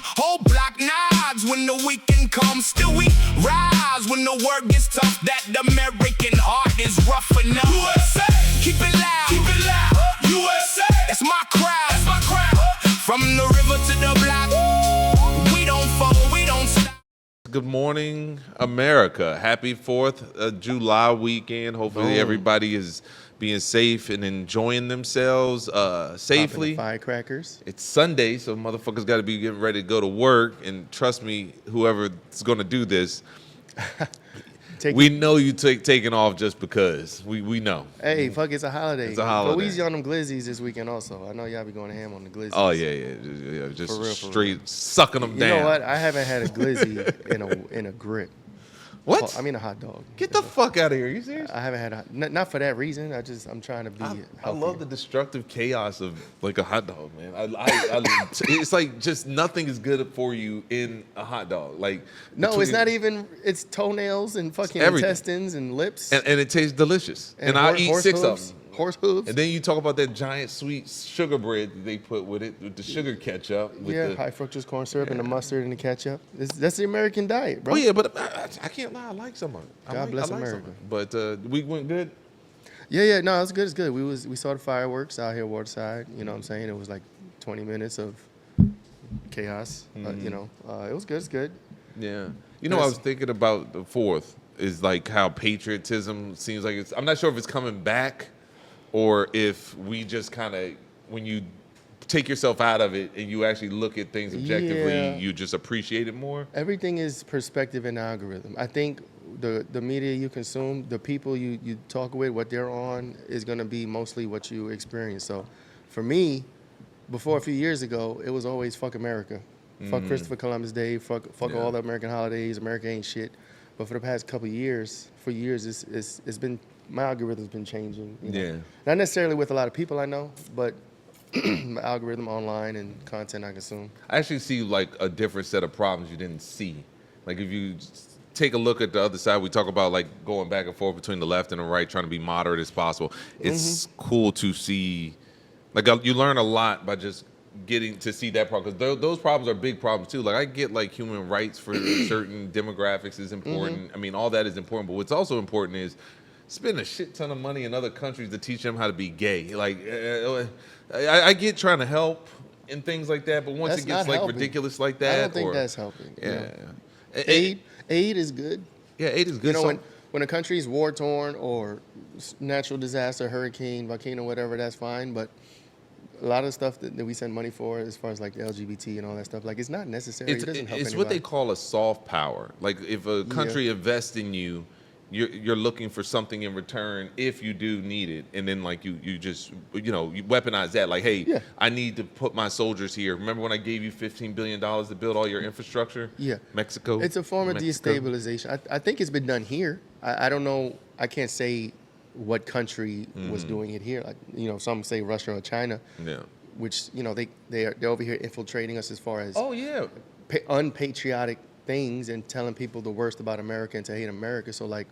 Whole block nods when the weekend comes. Still we rise when the work gets tough. That American heart is rough enough. USA, keep it loud, keep it loud. USA, that's my crowd, that's my crowd. From the river to the block, we don't fall, we don't stop. Good morning, America. Happy 4th of July weekend. Hopefully everybody is being safe and enjoying themselves safely. Firecrackers. It's Sunday, so motherfuckers got to be getting ready to go to work. And trust me, whoever's going to do this, we know you taking off just because. We know. Hey, fuck, it's a holiday. It's a holiday. Go easy on them glizzies this weekend also. I know y'all be going ham on the glizzies. Oh, yeah. Just For real, straight sucking them down. You know what? I haven't had a glizzy in a grip. What? Oh, I mean a hot dog. Get the fuck out of here. Are you serious? I haven't had not for that reason. I'm trying to be I love the destructive chaos of like a hot dog, man. It's like just nothing is good for you in a hot dog. Like it's not even. It's toenails and fucking intestines and lips. And it tastes delicious. And I'll eat 6 of them. Horse hooves. And then you talk about that giant sweet sugar bread that they put with it, with the sugar ketchup. With high fructose corn syrup and the mustard and the ketchup. That's the American diet, bro. Oh yeah, but I can't lie. I like some of it. God bless America. But we went good. Yeah. No, it's good. It's good. We saw the fireworks out here waterside. You know what I'm saying? It was like 20 minutes of chaos. It was good. It's good. Yeah. You know, I was thinking about the 4th is like how patriotism seems like I'm not sure if it's coming back. Or if we just kind of, when you take yourself out of it and you actually look at things objectively, you just appreciate it more? Everything is perspective and algorithm. I think the media you consume, the people you talk with, what they're on, is going to be mostly what you experience. So for me, before a few years ago, it was always fuck America. Fuck Christopher Columbus Day, fuck all the American holidays, America ain't shit. But for the past couple of years, it's been, my algorithm's been changing. You know? Yeah. Not necessarily with a lot of people I know, but my algorithm online and content I consume. I actually see like a different set of problems you didn't see. Like if you take a look at the other side, we talk about like going back and forth between the left and the right, trying to be moderate as possible. It's cool to see, like you learn a lot by just getting to see that problem, because those problems are big problems too. Like I get like human rights for certain demographics is important. I mean, all that is important, but what's also important is spend a shit ton of money in other countries to teach them how to be gay. Like I get trying to help and things like that, but once it gets like ridiculous like that, I don't think that's helping. Yeah. Aid is good. Yeah, aid is good. You know, when a country is war torn or natural disaster, hurricane, volcano, whatever, that's fine. But a lot of stuff that we send money for, as far as like the LGBT and all that stuff, like it's not necessary. It doesn't help It's anybody. what they call a soft power. Like if a country invests in you, you're looking for something in return if you do need it, and then like you just you weaponize that. Like, hey, I need to put my soldiers here. Remember when I gave you $15 billion to build all your infrastructure? Yeah, Mexico. It's a form of destabilization. I think it's been done here. I don't know. I can't say what country was doing it here. Like, some say Russia or China. Yeah. Which they're over here infiltrating us as far as unpatriotic things and telling people the worst about America and to hate America. So like,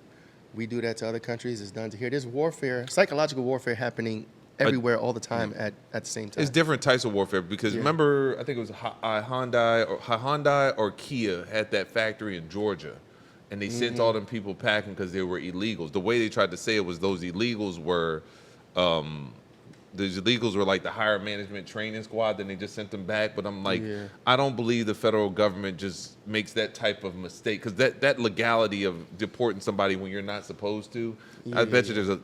we do that to other countries. It's done to here. There's warfare, psychological warfare happening everywhere all the time at the same time. It's different types of warfare because remember, I think it was Hyundai or Kia had that factory in Georgia. And they sent all them people packing because they were illegals. The way they tried to say it was those illegals were like the higher management training squad, then they just sent them back. But I'm like, I don't believe the federal government just makes that type of mistake, because that legality of deporting somebody when you're not supposed to, I bet you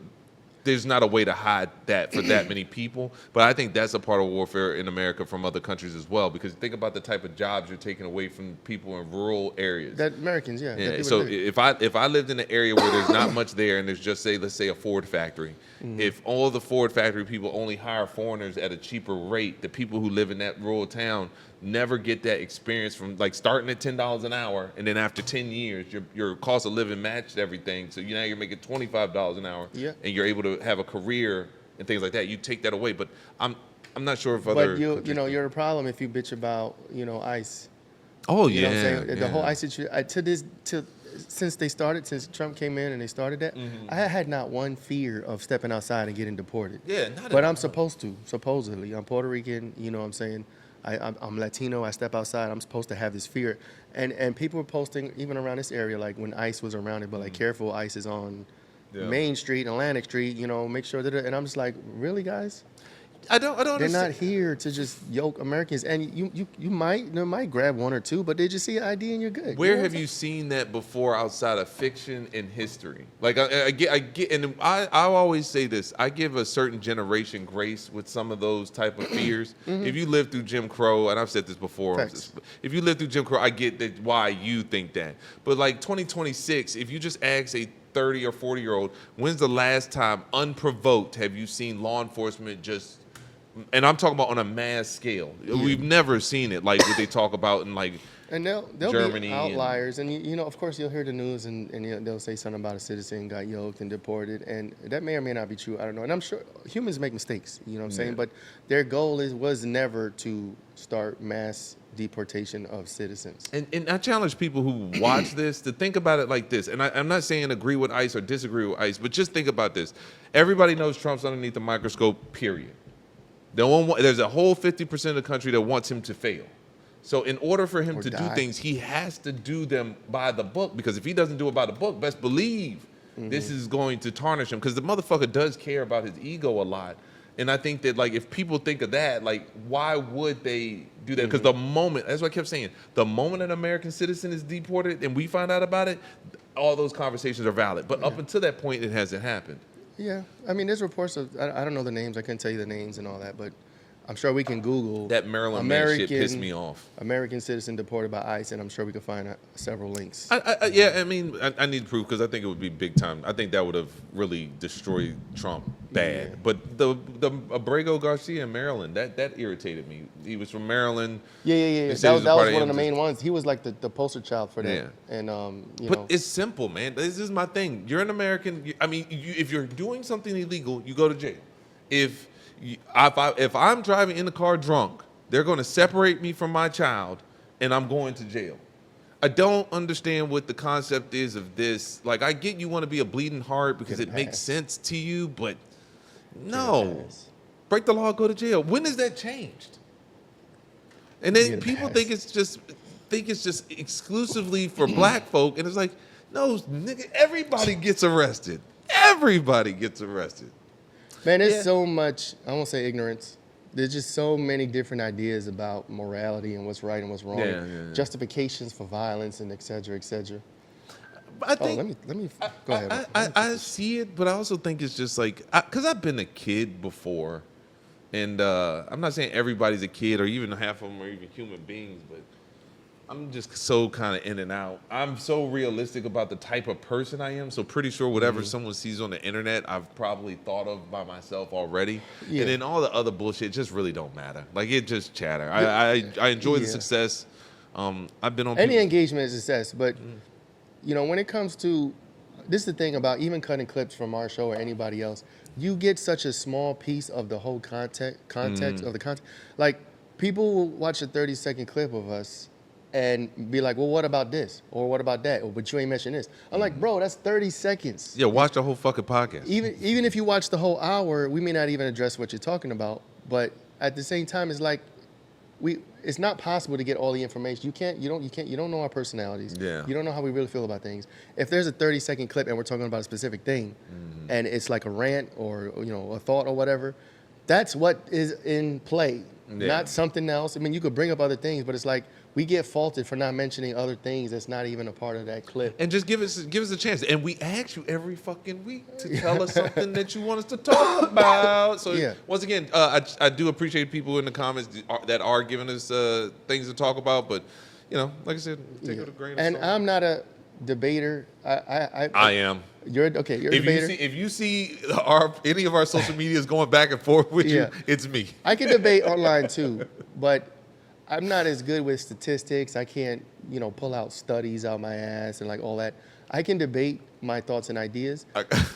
there's not a way to hide that for that many people. But I think that's a part of warfare in America from other countries as well, because think about the type of jobs you're taking away from people in rural areas. That Americans, So if I lived in an area where there's not much there and there's just let's say a Ford factory, if all the Ford factory people only hire foreigners at a cheaper rate, the people who live in that rural town never get that experience from like starting at $10 an hour, and then after 10 years your cost of living matched everything, so now you're making $25 an hour, and you're able to have a career and things like that. You take that away, but I'm not sure if other. But you're a problem if you bitch about ICE. Oh you know what I'm saying? The whole ICE situation since Trump came in and they started that, I had not one fear of stepping outside and getting deported. Yeah, but I'm supposed to, supposedly. I'm Puerto Rican, you know what I'm saying? I'm Latino. I step outside. I'm supposed to have this fear. And people were posting even around this area, like when ICE was around it, but like careful, ICE is on Main Street, Atlantic Street. You know, make sure that. And I'm just like, really, guys? I don't They're understand. not here to just yoke Americans, and you might grab one or two, but they just see an ID and you're good. Where You know have what you seen that before outside of fiction and history? Like I get, and I always say this: I give a certain generation grace with some of those type of fears. If you lived through Jim Crow, and I've said this before, Facts. if you lived through Jim Crow, I get that why you think that. But like 2026, if you just ask a 30 or 40-year-old, when's the last time, unprovoked, have you seen law enforcement just? And I'm talking about on a mass scale. We've never seen it like what they talk about in like And they'll Germany be outliers, and you know, of course, you'll hear the news, and they'll say something about a citizen got yoked and deported, and that may or may not be true. I don't know, and I'm sure humans make mistakes. You know what I'm saying? But their goal was never to start mass deportation of citizens. And I challenge people who watch this to think about it like this. And I'm not saying agree with ICE or disagree with ICE, but just think about this. Everybody knows Trump's underneath the microscope, period. There's a whole 50% of the country that wants him to fail. So in order for him to do things, he has to do them by the book, because if he doesn't do it by the book, best believe this is going to tarnish him, because the motherfucker does care about his ego a lot. And I think that, like, if people think of that, like, why would they do that? Because the moment, that's what I kept saying, the moment an American citizen is deported and we find out about it, all those conversations are valid. But up until that point, it hasn't happened. Yeah, I mean, there's reports of, I don't know the names, I couldn't tell you the names and all that, but I'm sure we can Google That Maryland man shit pissed me off. American citizen deported by ICE, and I'm sure we can find several links. I mean, I need proof, because I think it would be big time. I think that would have really destroyed Trump bad. Yeah. But the Abrego Garcia in Maryland, that irritated me. He was from Maryland. Yeah. That was one of the main ones. He was like the poster child for that. Yeah. And you But know, it's simple, man. This is my thing. You're an American. I mean, if you're doing something illegal, you go to jail. If I'm driving in the car drunk, they're going to separate me from my child, and I'm going to jail. I don't understand what the concept is of this. Like, I get you want to be a bleeding heart because it makes sense to you, but no. Break the law, go to jail. When has that changed? And then people think it's just exclusively for black folk, and it's like, no, nigga, everybody gets arrested. Everybody gets arrested. man, there's so much, I won't say ignorance. There's just so many different ideas about morality and what's right and what's wrong. Justifications for violence and et cetera, et cetera. But I think, let me go ahead. I see it, but I also think it's just like, because I've been a kid before, and I'm not saying everybody's a kid, or even half of them are even human beings, but I'm just so kind of in and out. I'm so realistic about the type of person I am, so pretty sure whatever someone sees on the internet, I've probably thought of by myself already. Yeah. And then all the other bullshit just really don't matter. Like, it just chatter. I enjoy the success. I've been on any engagement is a success, but you know, when it comes to, this is the thing about even cutting clips from our show or anybody else, you get such a small piece of the whole context of the content. Like, people will watch a 30-second clip of us and be like, well, what about this? Or what about that? Or, but you ain't mentioned this. I'm like, bro, that's 30 seconds. Yeah, watch the whole fucking podcast. Even if you watch the whole hour, we may not even address what you're talking about. But at the same time, it's like, it's not possible to get all the information. You don't know our personalities. Yeah. You don't know how we really feel about things. If there's a 30-second clip and we're talking about a specific thing, and it's like a rant or, you know, a thought or whatever, that's what is in play, not something else. I mean, you could bring up other things, but it's like, we get faulted for not mentioning other things that's not even a part of that clip. And just give us a chance. And we ask you every fucking week to tell us something that you want us to talk about. So once again, I do appreciate people in the comments that are giving us things to talk about. But, you know, like I said, take it with a grain of salt. And I'm not a debater. I am. You're a debater. If you see any of our social media is going back and forth with you, it's me. I can debate online too, but I'm not as good with statistics. I can't, you know, pull out studies out my ass and like all that. I can debate my thoughts and ideas,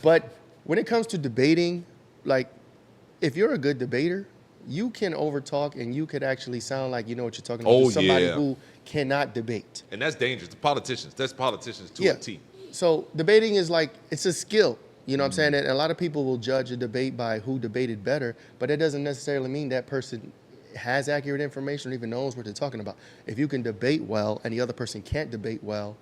but when it comes to debating, like, if you're a good debater, you can overtalk and you could actually sound like you know what you're talking about to somebody who cannot debate. And that's dangerous. That's politicians to a T. So debating is like, it's a skill. You know what I'm saying? And a lot of people will judge a debate by who debated better, but that doesn't necessarily mean that person has accurate information or even knows what they're talking about. If you can debate well and the other person can't debate well,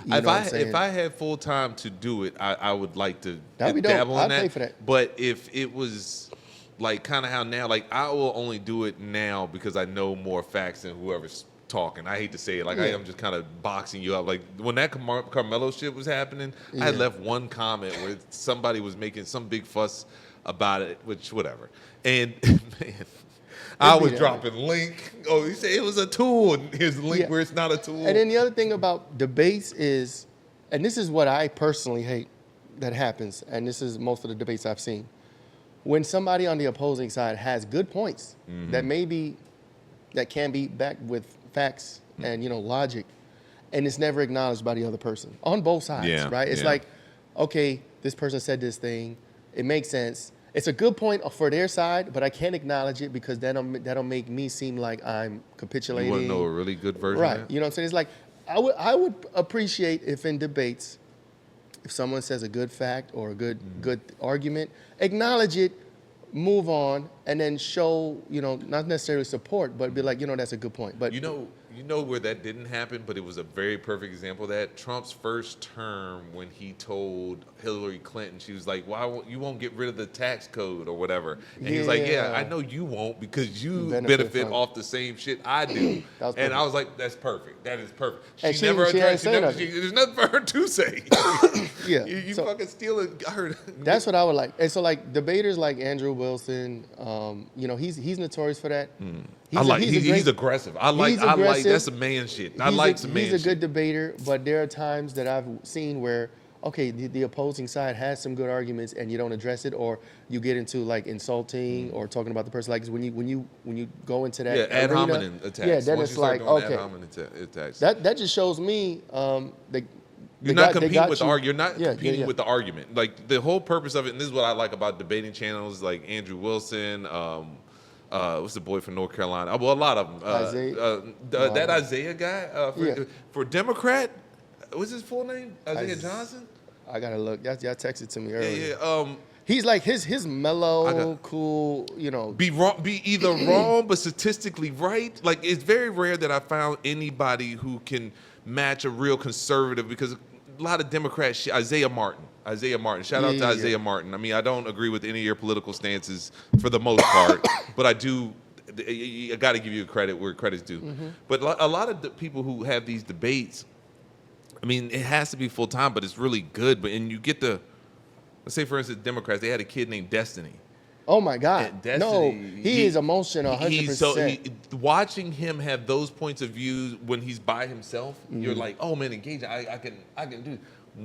you know what I'm saying? If I had full time to do it, I would like to That'd be dope. dabble in I'd that. pay for that. But if it was like kind of how now, like I will only do it now because I know more facts than whoever's talking. I hate to say it, like I am just kind of boxing you up. Like when that Carmelo shit was happening, I had left one comment where somebody was making some big fuss about it, which whatever. And man, I was dropping link. Oh, he said it was a tool, and here's the link where it's not a tool. And then the other thing about debates is, and this is what I personally hate that happens, and this is most of the debates I've seen. When somebody on the opposing side has good points that can be backed with facts and logic, and it's never acknowledged by the other person on both sides, right? It's like, okay, this person said this thing, it makes sense. It's a good point for their side, but I can't acknowledge it because that'll make me seem like I'm capitulating. You want to know a really good version? Right. Of that? You know what I'm saying? It's like I would appreciate if in debates, if someone says a good fact or a good argument, acknowledge it, move on, and then show, not necessarily support, but be like, that's a good point. But you know where that didn't happen, but it was a very perfect example of that. Trump's first term, when he told Hillary Clinton, she was like, you won't get rid of the tax code or whatever. And he was like, yeah, I know you won't because you benefit off the same shit I do. And I was like, that's perfect. That is perfect. She never addressed it. There's nothing for her to say. You fucking steal it. That's what I would like. And so like debaters like Andrew Wilson, he's notorious for that. He's aggressive. I like that's a man shit. I like some man shit. He's a good debater, but there are times that I've seen where, okay, the opposing side has some good arguments and you don't address it, or you get into like insulting or talking about the person. Like when you go into that ad arena, hominem attacks. Then it's like, okay, attacks. That just shows me you're not competing with the argument. Like the whole purpose of it, and this is what I like about debating channels like Andrew Wilson, what's the boy from North Carolina? Well, a lot of them. That Isaiah guy for Democrat. What's his full name? Isaiah Johnson. I gotta look. Y'all texted to me earlier. Yeah. He's like his mellow, cool. Be either wrong but statistically right. Like it's very rare that I found anybody who can match a real conservative, because a lot of Democrats. Isaiah Martin. Shout out to Isaiah Martin. I mean, I don't agree with any of your political stances for the most part, but I do. I got to give you credit where credit's due. But a lot of the people who have these debates, I mean, it has to be full time, but it's really good. And you get let's say for instance, Democrats, they had a kid named Destiny. Oh my God! No, he is emotional, 100%. Watching him have those points of view when he's by himself, you're like, oh man, engage. I can do.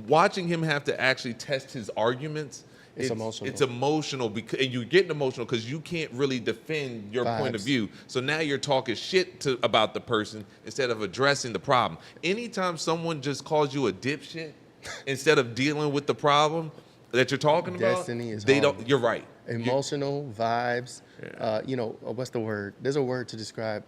Watching him have to actually test his arguments, it's emotional. It's emotional because, and you're getting emotional because you can't really defend your point of view. So now you're talking shit about the person instead of addressing the problem. Anytime someone just calls you a dipshit instead of dealing with the problem that you're talking about, you're right. Emotional vibes. What's the word? There's a word to describe.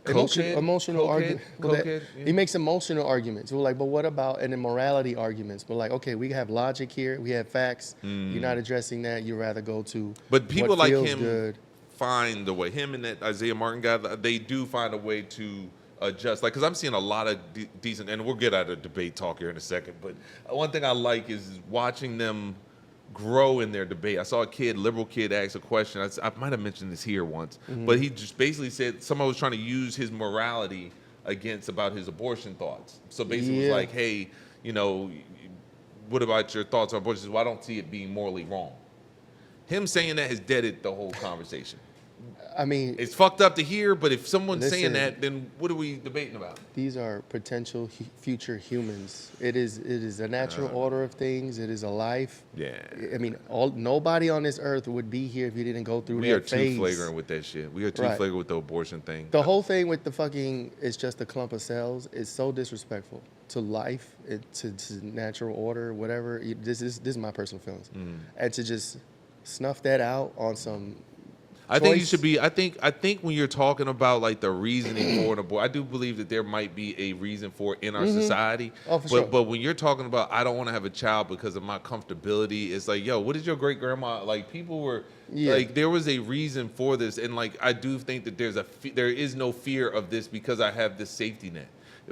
Emotional argument. He makes emotional arguments. We're like, but what about, and then morality arguments? We're like, okay, we have logic here, we have facts. You're not addressing that. You rather go to. But people what like feels him good. Find a way. Him and that Isaiah Martin guy, they do find a way to adjust. Like, because I'm seeing a lot of decent, and we'll get out of debate talk here in a second. But one thing I like is watching them grow in their debate. I saw a liberal kid, ask a question. I might have mentioned this here once, but he just basically said someone was trying to use his morality about his abortion thoughts. So basically, it was like, hey, what about your thoughts on abortion? Well, I don't see it being morally wrong. Him saying that has deaded the whole conversation. I mean, it's fucked up to hear, but if someone's saying that, then what are we debating about? These are potential future humans. It is a natural order of things. It is a life. Yeah. I mean, nobody on this earth would be here if you didn't go through that phase. We are too flagrant with that shit. We are too flagrant with the abortion thing. The whole thing with the fucking it's just a clump of cells is so disrespectful to life, to natural order, whatever. This is my personal feelings. And to just snuff that out on some I think you should be. I think when you're talking about like the reasoning for an abortion, I do believe that there might be a reason for it in our society. Oh, for sure. But when you're talking about I don't want to have a child because of my comfortability, it's like, yo, what did your great grandma like? People were like, there was a reason for this, and like I do think that there is no fear of this because I have this safety net.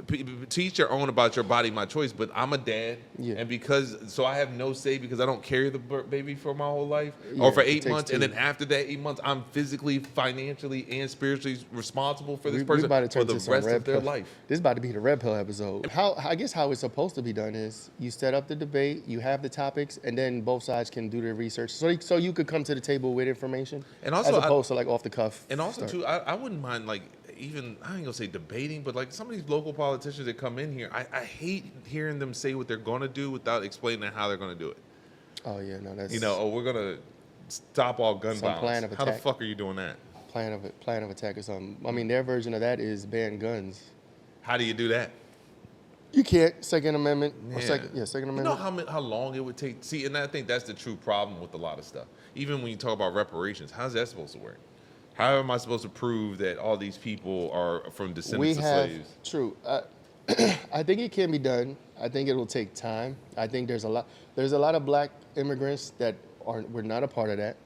To each your own about your body, my choice. But I'm a dad, and so I have no say because I don't carry the baby for my whole life or for 8 months, and then after that 8 months, I'm physically, financially, and spiritually responsible for this person for the rest of their life. This is about to be the red pill episode. I guess how it's supposed to be done is you set up the debate, you have the topics, and then both sides can do their research, so you could come to the table with information, and also as opposed to like off the cuff. And also too, I wouldn't mind like. Even I ain't gonna say debating, but like some of these local politicians that come in here, I hate hearing them say what they're gonna do without explaining how they're gonna do it. Oh yeah, no, that's we're gonna stop all gun violence. Plan of how the attack. fuck are you doing that? Plan of attack or something. I mean, their version of that is ban guns. How do you do that? You can't. Second Amendment. Yeah. Second Amendment. You know how long it would take? See, and I think that's the true problem with a lot of stuff. Even when you talk about reparations, how's that supposed to work? How am I supposed to prove that all these people are from descendants of slaves? True. I think it can be done. I think it will take time. I think there's a lot of black immigrants that we're not a part of that.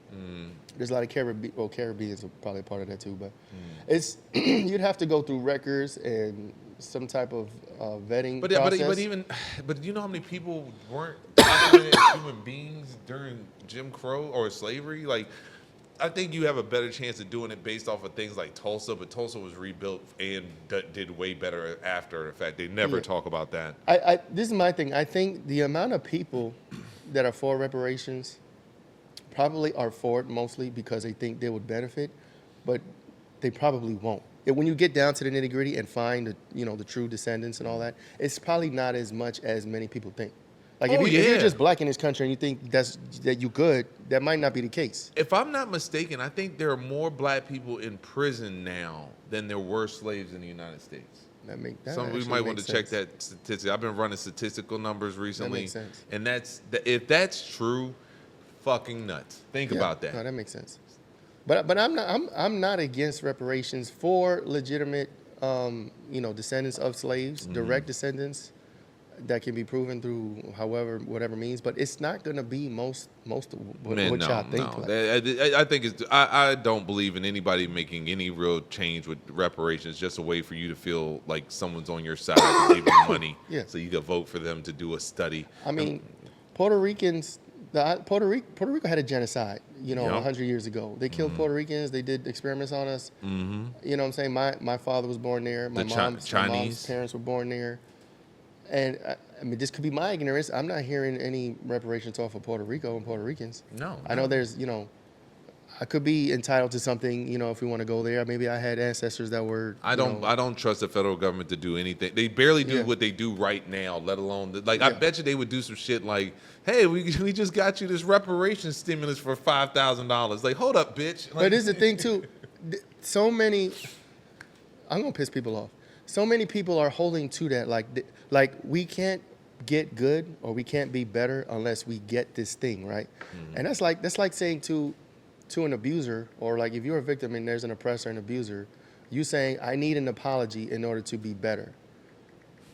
There's a lot of Caribbeans are probably a part of that too, but it's you'd have to go through records and some type of vetting process. But you know how many people weren't documented as human beings during Jim Crow or slavery? Like, I think you have a better chance of doing it based off of things like Tulsa, but Tulsa was rebuilt and did way better after the fact. They never talk about that. This is my thing. I think the amount of people that are for reparations probably are for it mostly because they think they would benefit, but they probably won't. When you get down to the nitty gritty and find the true descendants and all that, it's probably not as much as many people think. Like if you're just black in this country and you think that you could, that might not be the case. If I'm not mistaken, I think there are more black people in prison now than there were slaves in the United States. We might want to check that statistic. I've been running statistical numbers recently, that makes sense. And if that's true, fucking nuts. Think about that. No, that makes sense. But I'm not against reparations for legitimate descendants of slaves, direct descendants that can be proven through whatever means, but it's not going to be most of what y'all think. No. I think I don't believe in anybody making any real change with reparations. Just a way for you to feel like someone's on your side to give you money, so you can vote for them to do a study. I mean, Puerto Ricans. Puerto Rico had a genocide, 100 years ago. They killed Puerto Ricans. They did experiments on us. You know what I'm saying? My father was born there. My mom's parents were born there. And I mean, this could be my ignorance. I'm not hearing any reparations off of Puerto Rico and Puerto Ricans. No. I know there's, I could be entitled to something, if we want to go there. Maybe I had ancestors that were. I don't trust the federal government to do anything. They barely do what they do right now, let alone I bet you they would do some shit like, hey, we just got you this reparation stimulus for $5,000. Like, hold up, bitch. But this is the thing too. So many. I'm gonna piss people off. So many people are holding to that, like we can't get good or we can't be better unless we get this thing right, and that's like saying to an abuser, or like if you're a victim and there's an oppressor and abuser, you saying I need an apology in order to be better.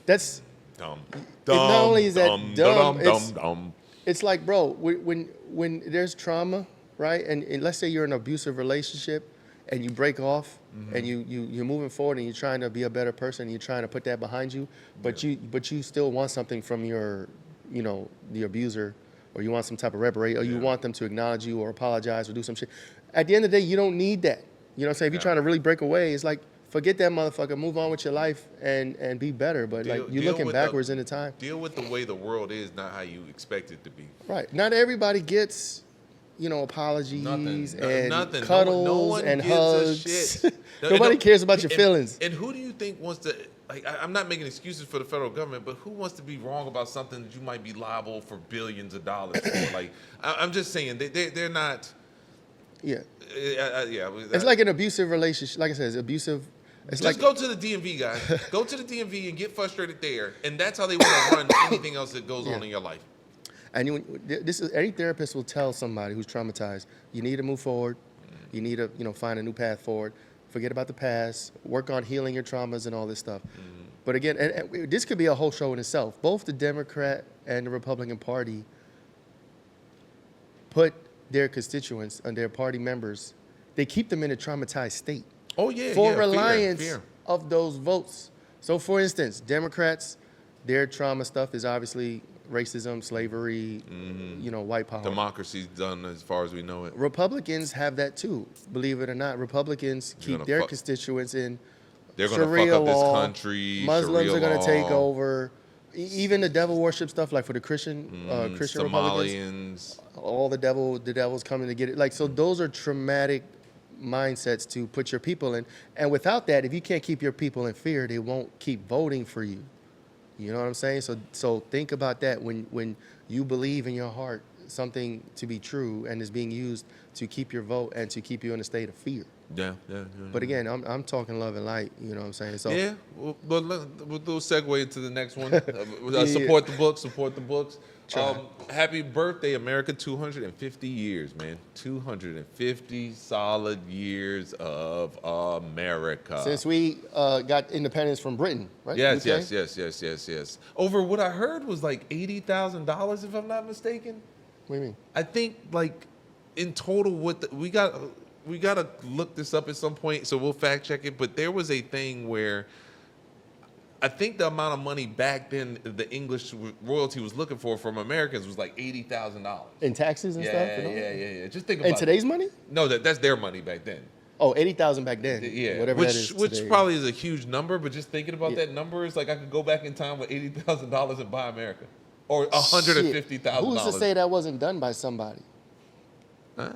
That's dumb. Not only is that dumb, it's like, bro, when there's trauma, right, and let's say you're in an abusive relationship and you break off and you're moving forward and you're trying to be a better person and you're trying to put that behind you, but you still want something from your, the abuser, or you want some type of reparation, or you want them to acknowledge you or apologize or do some shit. At the end of the day, you don't need that. You know what I'm saying? If you're trying to really break away, it's like, forget that motherfucker, move on with your life and be better. But you're looking backwards in the time. Deal with the way the world is, not how you expect it to be. Right. Not everybody gets apologies and nothing. cuddles no one and gives hugs. a shit. Nobody cares about your feelings. And who do you think wants to, I'm not making excuses for the federal government, but who wants to be wrong about something that you might be liable for billions of dollars for? I'm just saying, they're not. Yeah. Yeah. It's like an abusive relationship. Like I said, it's abusive. It's just go to the DMV, guys. Go to the DMV and get frustrated there. And that's how they want to run anything else that goes on in your life. And any therapist will tell somebody who's traumatized, you need to move forward. You need to, find a new path forward. Forget about the past. Work on healing your traumas and all this stuff. But again, and this could be a whole show in itself. Both the Democrat and the Republican Party put their constituents and their party members, they keep them in a traumatized state. Oh, yeah. For yeah, reliance fear. of those votes. So, for instance, Democrats, their trauma stuff is obviously racism, slavery, white power. Democracy's done as far as we know it. Republicans have that too, believe it or not. Republicans keep their constituents in They're going to fuck up this country. Muslims are going to take law. over. Even the devil worship stuff, like for the Christian Republicans, all the devil's coming to get it. Like, so those are traumatic mindsets to put your people in. And without that, if you can't keep your people in fear, they won't keep voting for you. You know what I'm saying? So think about that when you believe in your heart something to be true and is being used to keep your vote and to keep you in a state of fear. Yeah. But again, I'm talking love and light. You know what I'm saying? So yeah, we'll segue into the next one. Support the books. Support the books. Happy birthday, America! 250 years, man. 250 solid years of America. Since we got independence from Britain, right? Yes. Over what I heard was like $80,000, if I'm not mistaken. What do you mean? I think like in total, we gotta look this up at some point, so we'll fact check it. But there was a thing where I think the amount of money back then the English royalty was looking for from Americans was like $80,000 in taxes and stuff. Yeah. Just think about. And today's money? No, that's their money back then. Oh, 80,000 back then. Yeah, whatever that is which today. probably is a huge number. But just thinking about that number is like I could go back in time with $80,000 and buy America, or $150,000. Who's to say that wasn't done by somebody? Huh?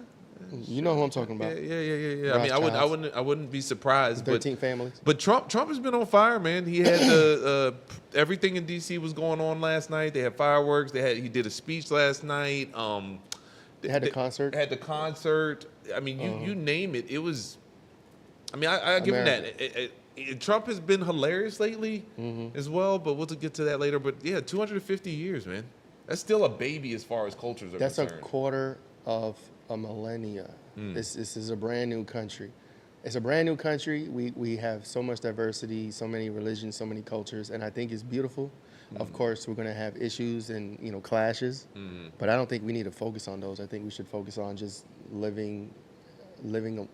You know who I'm talking about. Yeah. I mean, I wouldn't be surprised. 13 families. But Trump has been on fire, man. He had the everything in D.C. was going on last night. They had fireworks. He did a speech last night. They had the concert. Had the concert. I mean, you name it. It was. I mean, I give him that. Trump has been hilarious lately as well, but we'll get to that later. But yeah, 250 years, man. That's still a baby as far as cultures are concerned. That's a quarter of a millennia. This is a brand new country. It's a brand new country. We have so much diversity, so many religions, so many cultures, and I think it's beautiful. Of course, we're going to have issues and clashes, but I don't think we need to focus on those. I think we should focus on just living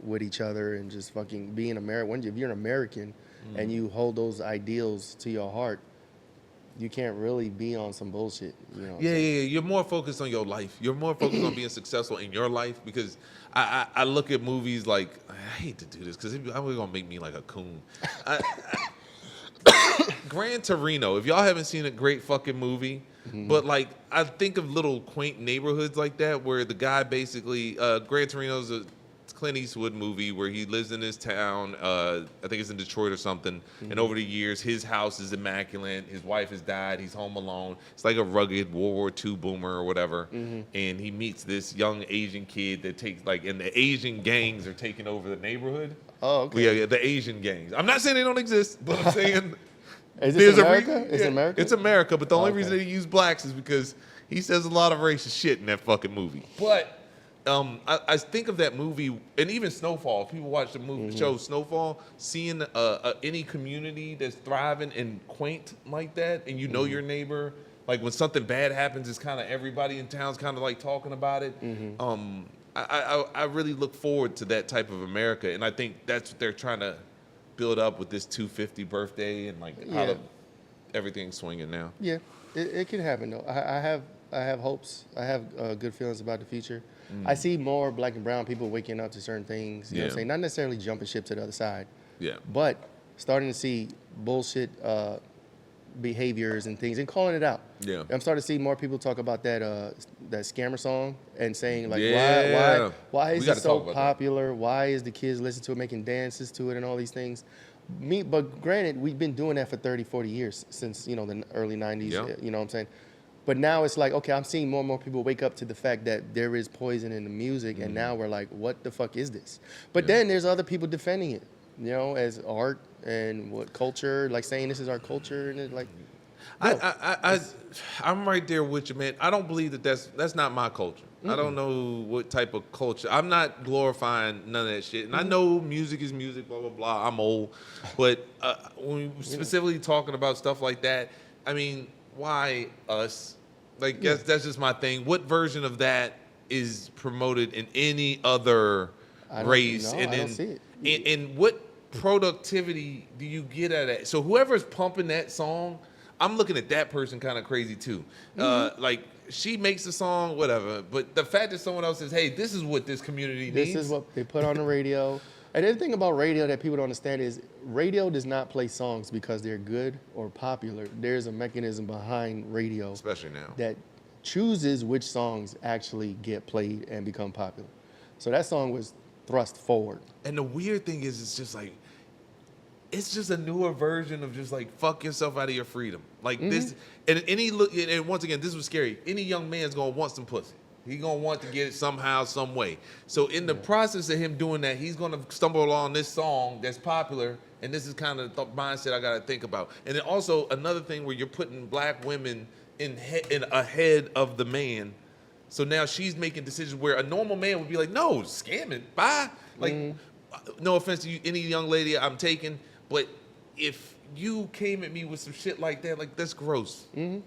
with each other and just fucking being American. If you're an American and you hold those ideals to your heart, you can't really be on some bullshit. Yeah. You're more focused on your life. You're more focused on being successful in your life, because I look at movies like, I hate to do this because it's going to make me like a coon. Gran Torino, if y'all haven't seen a great fucking movie, but like I think of little quaint neighborhoods like that where the guy basically, Gran Torino's a Clint Eastwood movie where he lives in his town. I think it's in Detroit or something. And over the years, his house is immaculate. His wife has died. He's home alone. It's like a rugged World War II boomer or whatever. And he meets this young Asian kid that takes and the Asian gangs are taking over the neighborhood. Oh, okay. Yeah, the Asian gangs. I'm not saying they don't exist, but I'm saying is this America? Is it America? It's America, but the only reason they use blacks is because he says a lot of racist shit in that fucking movie. But I think of that movie, and even Snowfall. If people watch the movie show Snowfall, seeing any community that's thriving and quaint like that, and your neighbor, like when something bad happens, it's kind of everybody in town's kind of like talking about it. I really look forward to that type of America, and I think that's what they're trying to build up with this 250 birthday and how everything's swinging now. Yeah, it can happen though. I have hopes. I have good feelings about the future. I see more black and brown people waking up to certain things. You know what I'm saying? Not necessarily jumping ship to the other side. Yeah. But starting to see bullshit behaviors and things and calling it out. Yeah. I'm starting to see more people talk about that scammer song and saying like, why is it so popular? Why is the kids listening to it, making dances to it and all these things? But granted, we've been doing that for 30, 40 years since, the early 90s. Yeah. You know what I'm saying? But now it's like, okay, I'm seeing more and more people wake up to the fact that there is poison in the music, and now we're like, what the fuck is this? But then there's other people defending it, as art and what culture, like saying this is our culture, and it's like, I'm right there with you, man. I don't believe that's not my culture. I don't know what type of culture. I'm not glorifying none of that shit. And I know music is music, blah, blah, blah. I'm old. But when we specifically talking about stuff like that, I mean, why us? Like, that's just my thing. What version of that is promoted in any other race? I don't see it. And what productivity do you get out of that? So whoever's pumping that song, I'm looking at that person kind of crazy too. Like, she makes the song, whatever. But the fact that someone else says, hey, this is what this community needs. This is what they put on the radio. And the other thing about radio that people don't understand is radio does not play songs because they're good or popular. There's a mechanism behind radio. Especially now. That chooses which songs actually get played and become popular. So that song was thrust forward. And the weird thing is, it's just like, it's just a newer version of just like fuck yourself out of your freedom. Like this, and and once again, this was scary. Any young man's gonna want some pussy. He gonna want to get it somehow, some way. So in the process of him doing that, he's gonna stumble along this song that's popular, and this is kind of the mindset I gotta think about. And then also another thing where you're putting black women in ahead of the man. So now she's making decisions where a normal man would be like, no, scamming, bye. Like, no offense to you, any young lady I'm taking. But if you came at me with some shit like that, like, that's gross. No,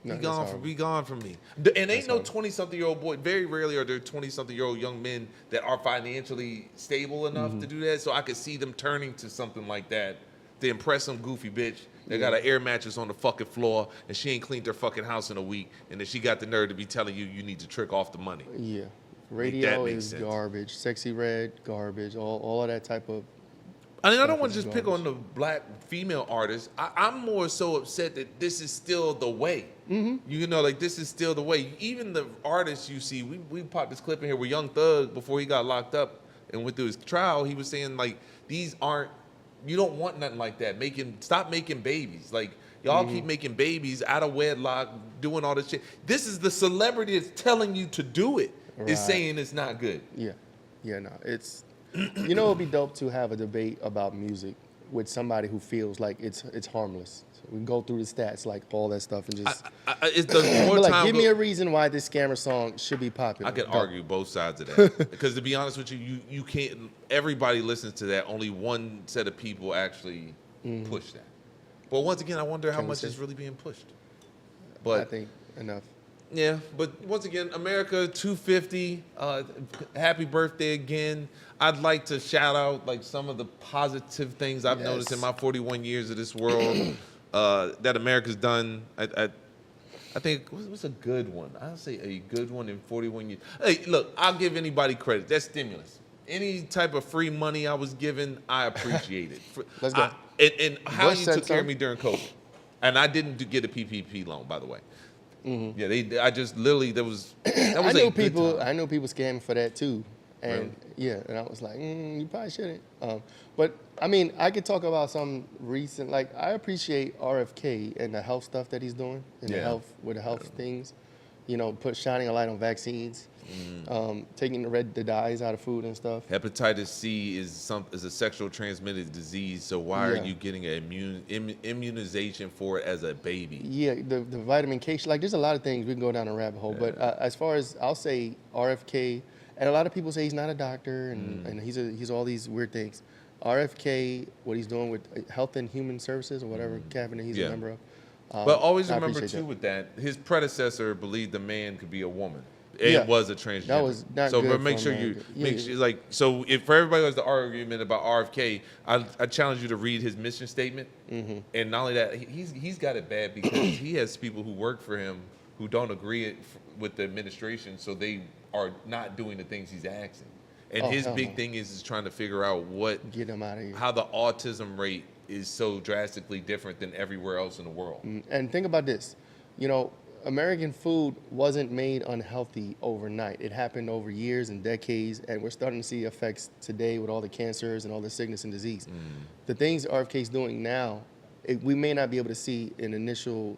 Be gone from me. And ain't no 20-something-year-old boy. Very rarely are there 20-something-year-old young men that are financially stable enough to do that. So I could see them turning to something like that to impress some goofy bitch that got an air mattress on the fucking floor and she ain't cleaned her fucking house in a week, and then she got the nerve to be telling you need to trick off the money. Yeah, radio is garbage. Sexy Red, garbage. All of that type of. I mean, I don't want to just pick on the black female artists. I'm more so upset that this is still the way. You know, like, this is still the way. Even the artists you see, we popped this clip in here where Young Thug, before he got locked up and went through his trial, he was saying, like, these aren't, you don't want nothing like that. Stop making babies. Like, y'all keep making babies out of wedlock, doing all this shit. This is the celebrity that's telling you to do it, is saying it's not good. Yeah, no, it's. You know, it'd be dope to have a debate about music with somebody who feels like it's harmless. So we can go through the stats, like all that stuff, and just it does more like, time. Give me a reason why this scammer song should be popular. I could argue both sides of that because, to be honest with you, you can't. Everybody listens to that. Only one set of people actually push that. But once again, I wonder how much is really being pushed. But I think enough. Yeah, but once again, America 250. Happy birthday again. I'd like to shout out like some of the positive things I've noticed in my 41 years of this world that America's done. I think what's a good one? I'll say a good one in 41 years. Hey, look, I'll give anybody credit. That's stimulus. Any type of free money I was given, I appreciate it. Let's go. And how you took care of me during COVID. And I didn't get a PPP loan, by the way. Yeah, I just literally that was I know people scamming for that too, and and I was like, you probably shouldn't. But I mean, I could talk about some recent, like, I appreciate RFK and the health stuff that he's doing and the health things, you know, shining a light on vaccines, taking the dyes out of food and stuff. Hepatitis C is a sexual transmitted disease. So why are you getting an immunization for it as a baby? Yeah, the vitamin K. Like, there's a lot of things we can go down a rabbit hole. But as far as, I'll say RFK, and a lot of people say he's not a doctor and he's all these weird things. RFK, what he's doing with Health and Human Services or whatever cabinet he's a member of. But always remember too with that, his predecessor believed the man could be a woman. It was a transgender. That was not so, good. But make sure like, so if for everybody who has the argument about RFK, I challenge you to read his mission statement. And not only that, he's got it bad because he has people who work for him who don't agree with the administration, so they are not doing the things he's asking. And his big thing is trying to figure out get him out of here. How the autism rate is so drastically different than everywhere else in the world. And think about this, you know, American food wasn't made unhealthy overnight. It happened over years and decades, and we're starting to see effects today with all the cancers and all the sickness and disease. The things RFK's doing now, we may not be able to see an initial,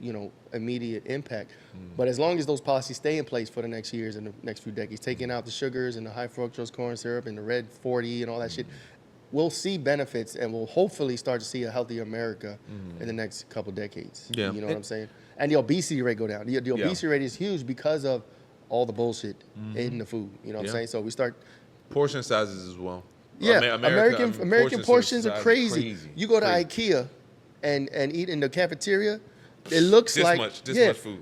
immediate impact, but as long as those policies stay in place for the next years and the next few decades, taking out the sugars and the high fructose corn syrup and the red 40 and all that shit, we'll see benefits, and we'll hopefully start to see a healthier America in the next couple decades. Yeah. You know what I'm saying? And the obesity rate go down. The obesity rate is huge because of all the bullshit in the food. You know what I'm saying? So we start. Portion sizes as well. Yeah, American portions are crazy. You go to IKEA and eat in the cafeteria, it looks this like much food.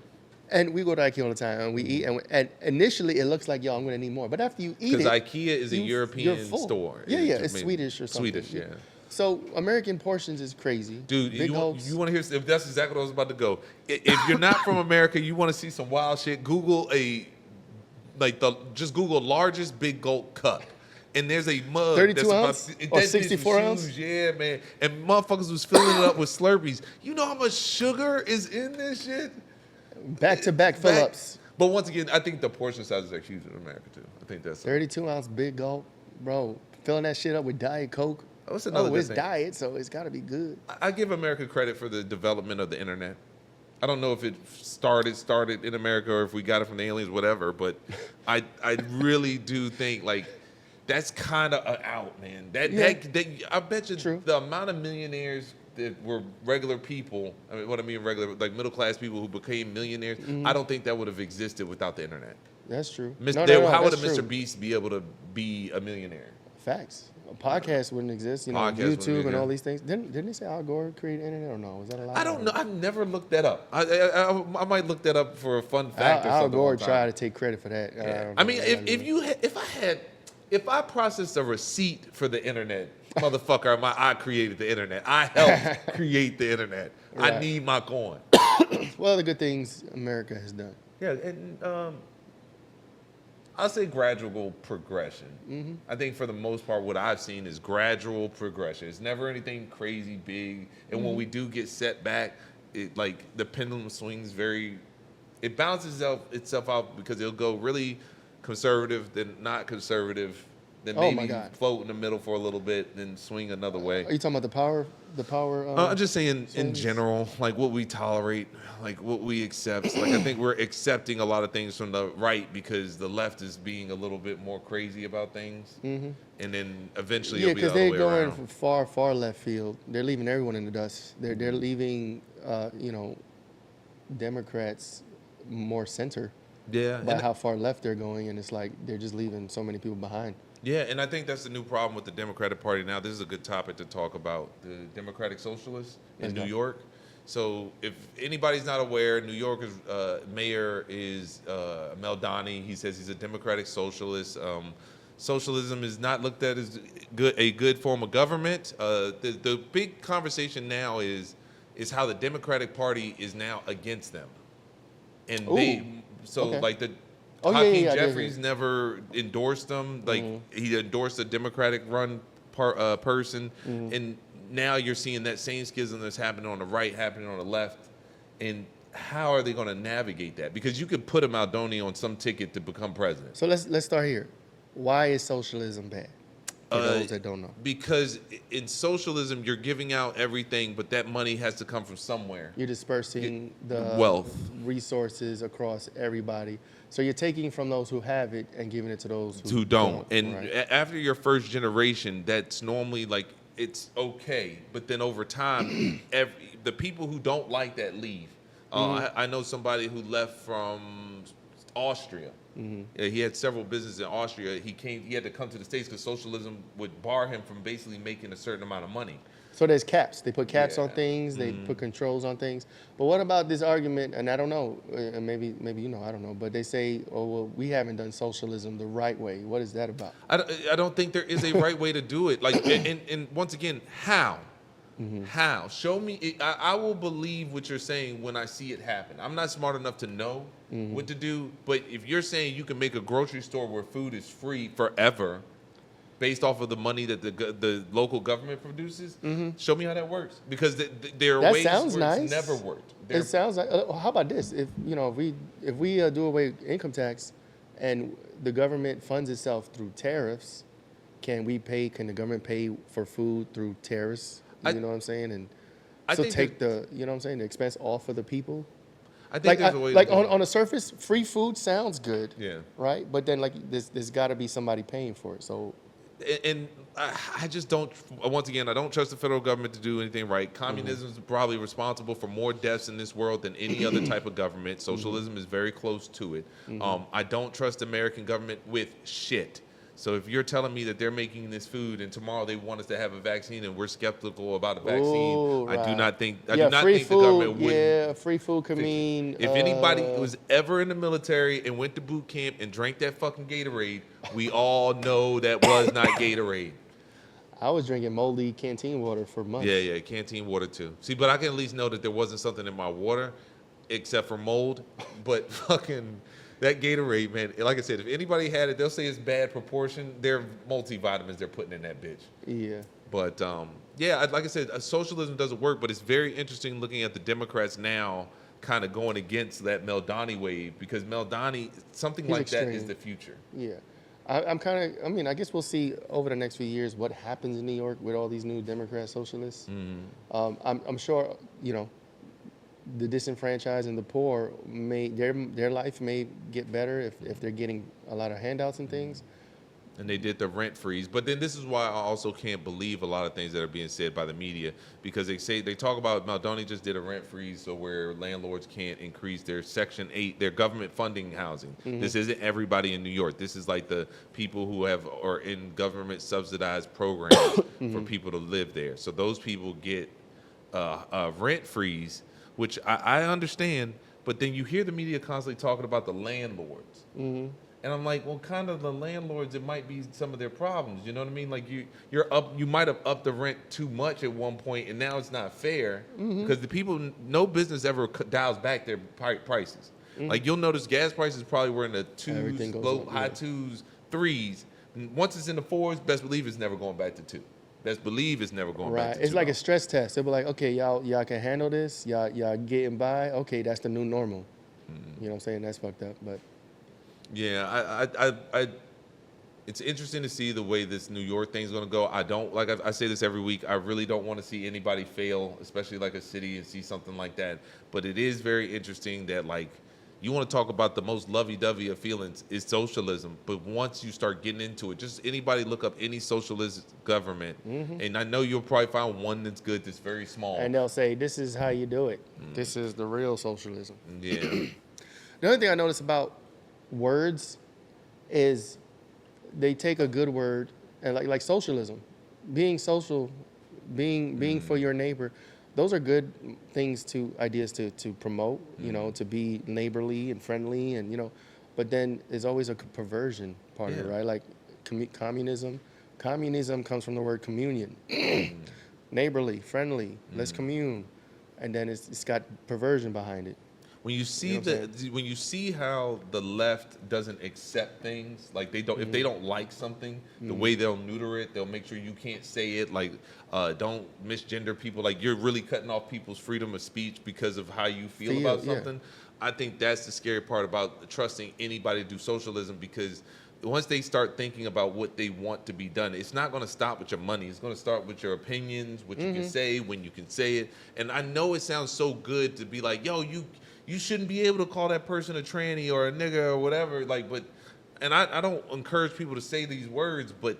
And we go to IKEA all the time, and we eat, and initially it looks like, yo, I'm gonna need more. But after you eat it, because IKEA is a European you're full. store. Yeah, it's Swedish or something. Swedish, yeah. So American portions is crazy. Dude, you want to hear? If that's exactly what I was about to go. If you're not from America, you want to see some wild shit. Google just Google largest big gulp cup. And there's a mug 32 ounce or 64 ounce? Yeah, man. And motherfuckers was filling it up with Slurpees. You know how much sugar is in this shit? Back fill-ups. But once again, I think the portion sizes are huge in America, too. I think that's 32 ounce big gulp. Bro, filling that shit up with Diet Coke. What's another it's thing? diet, so it's got to be good. I give America credit for the development of the internet. I don't know if it started in America or if we got it from the aliens, whatever. But I really do think, like, that's kind of out, man. I bet you the amount of millionaires that were regular people, regular, like middle class people who became millionaires, I don't think that would have existed without the internet. That's true. How would a Mr. Beast be able to be a millionaire? Facts. A podcast wouldn't exist, YouTube and all these things. Didn't they say Al Gore created internet or no? Was that a lie? I don't know. I've never looked that up. I might look that up for a fun fact. Al Gore tried to take credit for that. Yeah. I mean, if I processed a receipt for the internet, motherfucker, I created the internet. I helped create the internet. Right. I need my coin. Well, the good things America has done. Yeah, and I'll say gradual progression. I think for the most part, what I've seen is gradual progression. It's never anything crazy big. And when we do get set back, the pendulum swings it balances itself out because it'll go really conservative, then not conservative, then maybe float in the middle for a little bit, then swing another way. Are you talking about the power? I'm just saying in general, like what we tolerate, like what we accept. Like I think we're accepting a lot of things from the right because the left is being a little bit more crazy about things, and then eventually it'll be the other way around. Yeah, because they're going far left field. They're leaving everyone in the dust. They're leaving, Democrats more center. Yeah, by how far left they're going, and it's like they're just leaving so many people behind. Yeah, and I think that's the new problem with the Democratic Party now. This is a good topic to talk about, the Democratic Socialists in New York. So if anybody's not aware, New York's mayor is Mel Donnie. He says he's a Democratic Socialist. Socialism is not looked at as a good form of government. The big conversation now is how the Democratic Party is now against them. And Hakeem Jeffries never endorsed them. Like he endorsed a Democratic-run person, and now you're seeing that same schism that's happening on the right, happening on the left. And how are they going to navigate that? Because you could put a Maldoni on some ticket to become president. So let's start here. Why is socialism bad? For those that don't know. Because in socialism, you're giving out everything, but that money has to come from somewhere. You're dispersing the wealth, resources across everybody. So you're taking from those who have it and giving it to those who don't. And after your first generation, that's normally like it's okay. But then over time, the people who don't like that leave. I know somebody who left from Austria. He had several businesses in Austria. He had to come to the States because socialism would bar him from basically making a certain amount of money. So there's caps. They put caps on things. They put controls on things. But what about this argument? And I don't know. Maybe I don't know. But they say, oh well, we haven't done socialism the right way. What is that about? I don't think there is a right way to do it. Like, and once again, how? How? Show me. I will believe what you're saying when I see it happen. I'm not smart enough to know what to do. But if you're saying you can make a grocery store where food is free forever, based off of the money that the local government produces, show me how that works. Because there are ways where it's never worked. It sounds like. How about this? If we do away with income tax, and the government funds itself through tariffs, can the government pay for food through tariffs? You know what I'm saying? And so take the expense off of the people. I think there's a way on the surface, free food sounds good. Yeah. Right? But then there's got to be somebody paying for it. So and I just don't. Once again, I don't trust the federal government to do anything right. Communism is probably responsible for more deaths in this world than any other type of government. Socialism is very close to it. I don't trust the American government with shit. So if you're telling me that they're making this food and tomorrow they want us to have a vaccine and we're skeptical about a vaccine, Ooh, I do right. not think Yeah, free the food. government would. Yeah, free food could mean. If anybody was ever in the military and went to boot camp and drank that fucking Gatorade, we all know that was not Gatorade. I was drinking moldy canteen water for months. Yeah, canteen water too. See, but I can at least know that there wasn't something in my water except for mold. But fucking that Gatorade, man, like I said, if anybody had it, they'll say it's bad proportion. They're multivitamins they're putting in that bitch. Yeah. But yeah, like I said, socialism doesn't work, but it's very interesting looking at the Democrats now kind of going against that Meldani wave, because Meldani, something He's like extreme. that is the future. Yeah. I'm kind of, I mean, I guess we'll see over the next few years what happens in New York with all these new Democrat socialists. I'm sure, you know, the disenfranchised and the poor their life may get better if they're getting a lot of handouts and things. And they did the rent freeze. But then this is why I also can't believe a lot of things that are being said by the media, because they talk about Maldoni just did a rent freeze so where landlords can't increase their Section 8, their government funding housing. This isn't everybody in New York. This is like the people who are in government subsidized programs for people to live there. So those people get a rent freeze, which I understand, but then you hear the media constantly talking about the landlords. And I'm like, well, kind of the landlords, it might be some of their problems. You know what I mean? Like you might have upped the rent too much at one point, and now it's not fair because the people, no business ever dials back their prices. Like you'll notice gas prices probably were in the twos, high twos, threes. And once it's in the fours, best believe it's never going back to two. Best believe it's never going back to two. It's like a stress test. They'll be like, okay, y'all can handle this. Y'all getting by. Okay, that's the new normal. You know what I'm saying? That's fucked up, but. Yeah, it's interesting to see the way this New York thing's going to go. I say this every week, I really don't want to see anybody fail, especially like a city, and see something like that. But it is very interesting that, like, you want to talk about the most lovey-dovey of feelings is socialism. But once you start getting into it, just anybody look up any socialist government, and I know you'll probably find one that's good, that's very small. And they'll say, this is how you do it. This is the real socialism. Yeah. The other thing I notice about words is they take a good word and like socialism, being social, being for your neighbor, those are good ideas to promote, you know, to be neighborly and friendly, and you know, but then there's always a perversion part of it, right? Like communism comes from the word communion. Neighborly, friendly, let's commune, and then it's got perversion behind it. When you see when you see how the left doesn't accept things, like they don't, if they don't like something, the way they'll neuter it, they'll make sure you can't say it. Like, don't misgender people. Like you're really cutting off people's freedom of speech because of how you feel about something. I think that's the scary part about trusting anybody to do socialism, because once they start thinking about what they want to be done, it's not going to stop with your money. It's going to start with your opinions, what you can say, when you can say it. And I know it sounds so good to be like, yo, you shouldn't be able to call that person a tranny or a nigga or whatever. Like, but, and I don't encourage people to say these words, but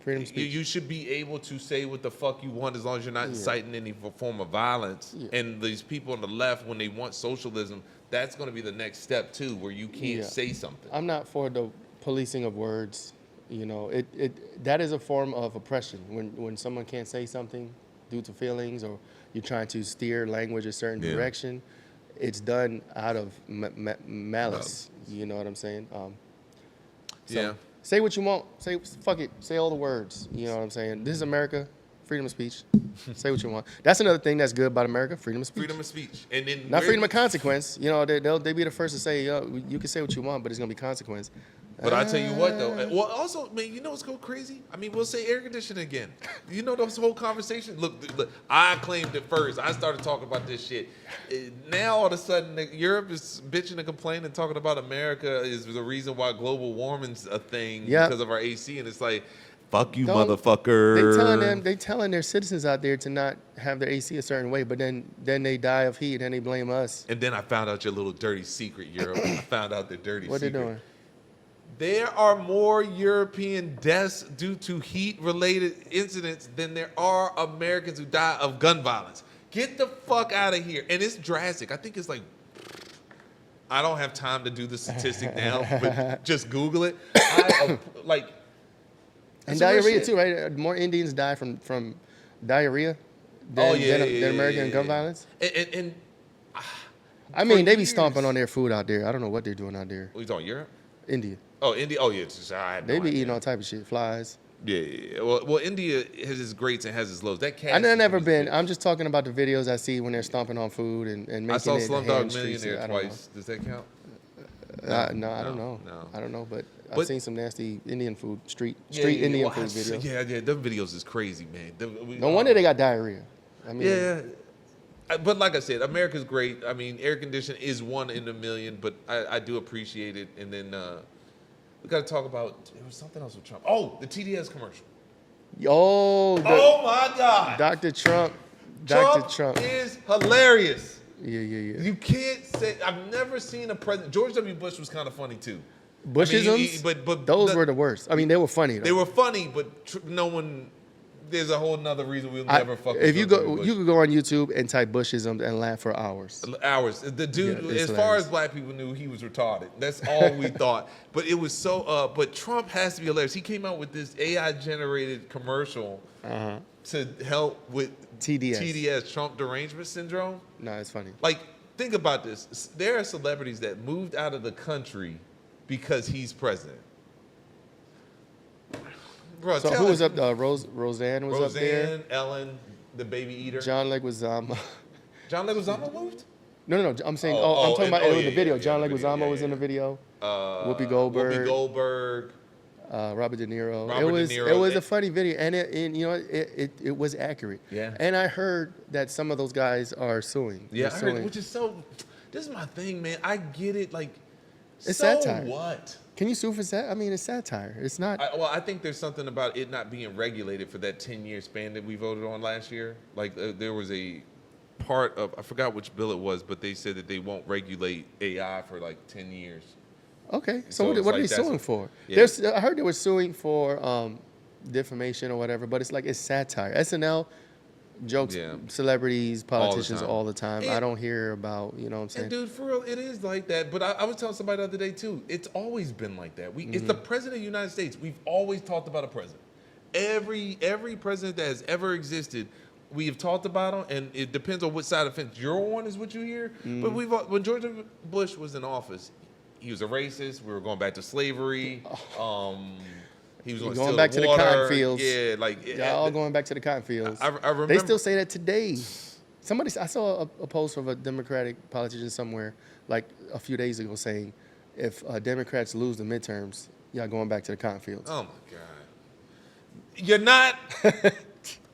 Freedom of speech. you should be able to say what the fuck you want as long as you're not inciting any form of violence. And these people on the left, when they want socialism, that's going to be the next step too, where you can't say something. I'm not for the policing of words. You know, that is a form of oppression. When someone can't say something due to feelings, or you're trying to steer language a certain direction, it's done out of malice. You know what I'm saying? Say what you want. Say fuck it. Say all the words. You know what I'm saying? This is America. Freedom of speech. Say what you want. That's another thing that's good about America. Freedom of speech. Freedom of speech. And then not freedom of consequence. You know, they'll be the first to say, you can say what you want, but it's gonna be consequence. But I tell you what, though. Well, also, man, you know what's going crazy? I mean, we'll say air conditioning again. You know this whole conversation? Look, I claimed it first. I started talking about this shit. Now, all of a sudden, Europe is bitching and complaining and talking about America is the reason why global warming's a thing because of our AC. And it's like, fuck you, motherfucker. They telling their citizens out there to not have their AC a certain way, but then they die of heat and they blame us. And then I found out your little dirty secret, Europe. I found out the dirty secret. What they doing? There are more European deaths due to heat-related incidents than there are Americans who die of gun violence. Get the fuck out of here. And it's drastic. I think it's like, I don't have time to do the statistic now, but just Google it. And diarrhea too, right? More Indians die from diarrhea than American gun violence. And I mean, they be stomping on their food out there. I don't know what they're doing out there. What, you talking Europe? India. Oh, India. Oh, yeah. They be eating all type of shit, flies. Yeah. Well, India has its greats and has its lows. That cat. I've never been. I'm just talking about the videos I see when they're stomping on food and making it. I saw Slumdog Millionaire twice. Does that count? No, I don't know. No. I don't know, but I've seen some nasty Indian food, street Indian food videos. Yeah. Them videos is crazy, man. No wonder they got diarrhea. I mean, yeah. But like I said, America's great. I mean, air conditioning is 1 in a million, but I do appreciate it. And then we got to talk about, there was something else with Trump. Oh, the TDS commercial. Oh my God. Dr. Trump is hilarious. Yeah. You can't say, I've never seen a president. George W. Bush was kind of funny too. Bushisms? But those were the worst. I mean, they were funny though. They were funny, but no one, there's a whole nother reason we'll never fuck with If you George go, W. Bush. you could go on YouTube and type Bushism and laugh for hours. The dude, Yeah, as far as black people knew, he was retarded. That's all we thought. But it was so. But Trump has to be hilarious. He came out with this AI-generated commercial to help with TDS, Trump derangement syndrome. No, it's funny. Like, think about this. There are celebrities that moved out of the country because he's president. Bro, So who was up? Roseanne was up there. Roseanne, Ellen, the baby eater. John Leguizamo. John Leguizamo moved? No. I'm saying. I'm talking about the video. Yeah, John the video, Leguizamo was in the video. Whoopi Goldberg. Robert De Niro. It was a funny video, and it was accurate. Yeah. And I heard that some of those guys are suing. Yeah, They're I heard, suing. which is so. This is my thing, man. I get it. Like, It's so satire. what? Can you sue for that? I mean, it's satire. It's not. I think there's something about it not being regulated for that 10-year span that we voted on last year. Like, there was a part of, I forgot which bill it was, but they said that they won't regulate AI for like 10 years. Okay, So so it's what are like they suing for? Yeah. I heard they were suing for defamation or whatever, but it's satire. SNL jokes celebrities, politicians all the time. I don't hear about, you know what I'm saying? And dude, for real, it is like that. But I was telling somebody the other day too, it's always been like that. It's the president of the United States. We've always talked about a president. Every president that has ever existed, we have talked about him, and it depends on which side of the fence you're on is what you hear. But when George W. Bush was in office, he was a racist. We were going back to slavery. He was going back to the cotton fields. Yeah, like Y'all going back to the cotton fields. I remember. They still say that today. I saw a post of a Democratic politician somewhere like a few days ago saying, if Democrats lose the midterms, y'all going back to the cotton fields. Oh my God. You're not.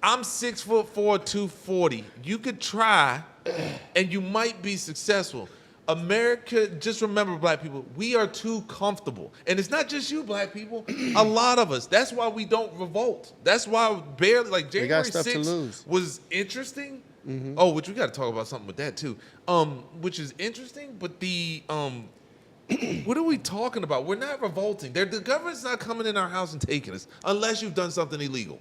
I'm 6'4", 240. You could try, and you might be successful. America, just remember, black people, we are too comfortable. And it's not just you, black people. A lot of us. That's why we don't revolt. That's why barely, like, January 6th was interesting. Oh, which we got to talk about something with that, too. Which is interesting, but the, what are we talking about? We're not revolting. The government's not coming in our house and taking us unless you've done something illegal.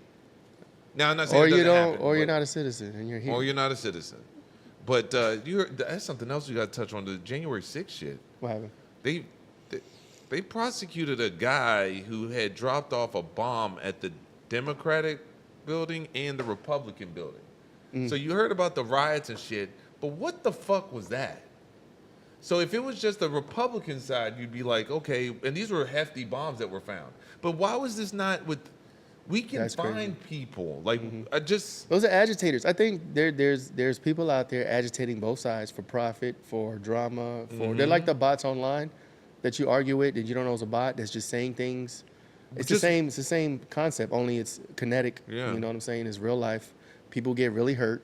Now, I'm not saying you're not a citizen and you're here. Or you're not a citizen. But that's something else you got to touch on, the January 6th shit. What happened? They prosecuted a guy who had dropped off a bomb at the Democratic building and the Republican building. So you heard about the riots and shit, but what the fuck was that? So if it was just the Republican side, you'd be like, okay, and these were hefty bombs that were found. But why was this not with... We can find people like those are agitators. I think there's people out there agitating both sides for profit, for drama, they're like the bots online that you argue with and you don't know it's a bot that's just saying things. It's the same concept, only it's kinetic. Yeah. You know what I'm saying? It's real life. People get really hurt.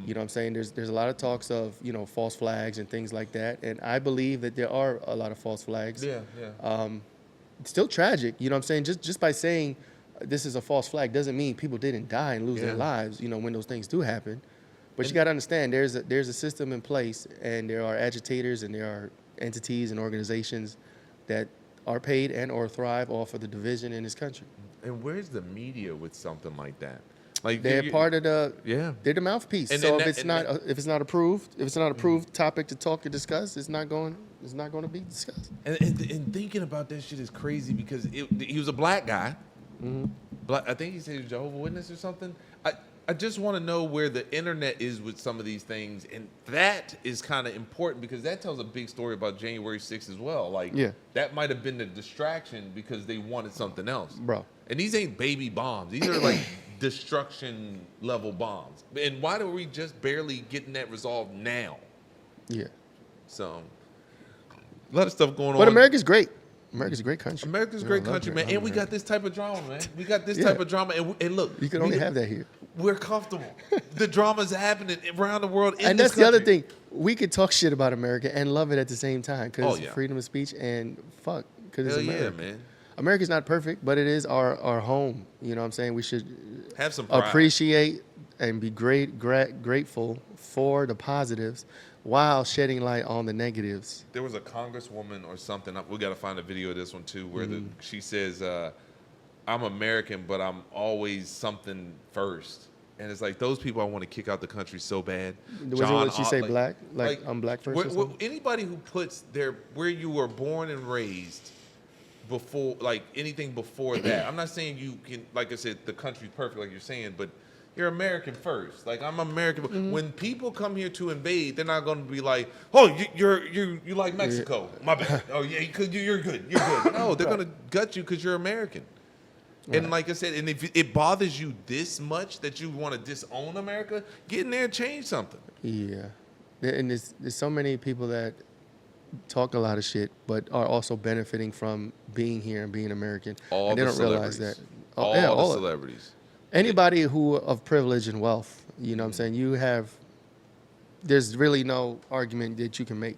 You know what I'm saying? There's a lot of talks of, false flags and things like that. And I believe that there are a lot of false flags. Yeah. It's still tragic, you know what I'm saying? Just by saying this is a false flag doesn't mean people didn't die and lose their lives, when those things do happen. But you got to understand there's a system in place, and there are agitators and there are entities and organizations that are paid and or thrive off of the division in this country. And where's the media with something like that? Like They're part of the yeah. They're the mouthpiece. And so then if it's not approved topic to talk and discuss, it's not going to be discussed. And thinking about that shit is crazy because he was a black guy. I think he said he was Jehovah's Witness or something. I just want to know where the internet is with some of these things, and that is kind of important because that tells a big story about January 6th as well. Like, that might have been the distraction because they wanted something else, bro. And these ain't baby bombs; these are like destruction level bombs. And why are we just barely getting that resolved now? Yeah. So, a lot of stuff going on. But America's great. America's a great country. America's a great country, man. And we got this type of drama, man. We got this type of drama. And look. You can only have that here. We're comfortable. The drama's happening around the world in and this that's the country. other thing. We could talk shit about America and love it at the same time because freedom of speech and fuck. Because it's America. Yeah, man. America's not perfect, but it is our home. You know what I'm saying? We should have some pride. Appreciate and be grateful for the positives while shedding light on the negatives. There was a congresswoman or something. We got to find a video of this one too, where she says, "I'm American, but I'm always something first." And it's like those people I want to kick out the country so bad. Did she say black? Like I'm black first? Anybody who puts where you were born and raised before, like anything before that. I'm not saying you can, like I said, the country's perfect, like you're saying, but you're American first. Like I'm American. When people come here to invade, they're not going to be like, "Oh, you like Mexico? My bad. Oh yeah, you're good. You're good." No, they're going to gut you because you're American. Right. And like I said, and if it bothers you this much that you want to disown America, get in there and change something. Yeah, and there's so many people that talk a lot of shit, but are also benefiting from being here and being American. And they don't realize that. All the celebrities. Anybody who of privilege and wealth, you know what I'm saying? There's really no argument that you can make.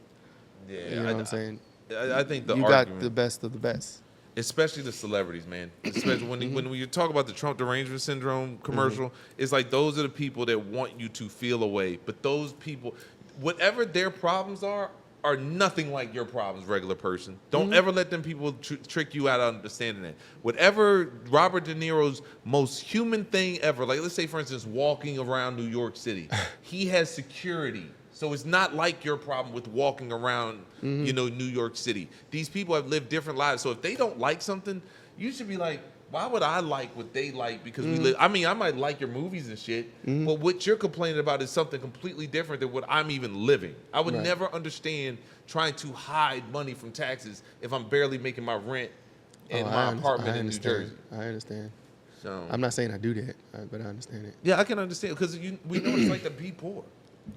Yeah, you know what I'm saying? I think you got the best of the best. Especially the celebrities, man. Especially when you talk about the Trump derangement syndrome commercial, it's like those are the people that want you to feel away. But those people, whatever their problems are nothing like your problems, regular person. Don't ever let them people trick you out of understanding that. Whatever Robert De Niro's most human thing ever, like let's say, for instance, walking around New York City, he has security. So it's not like your problem with walking around, New York City. These people have lived different lives. So if they don't like something, you should be like, why would I like what they like? Because we live. I mean, I might like your movies and shit, but what you're complaining about is something completely different than what I'm even living. I would never understand trying to hide money from taxes if I'm barely making my rent in my apartment in New Jersey. I understand. So I'm not saying I do that, but I understand it. Yeah, I can understand because we know what it's like to be poor.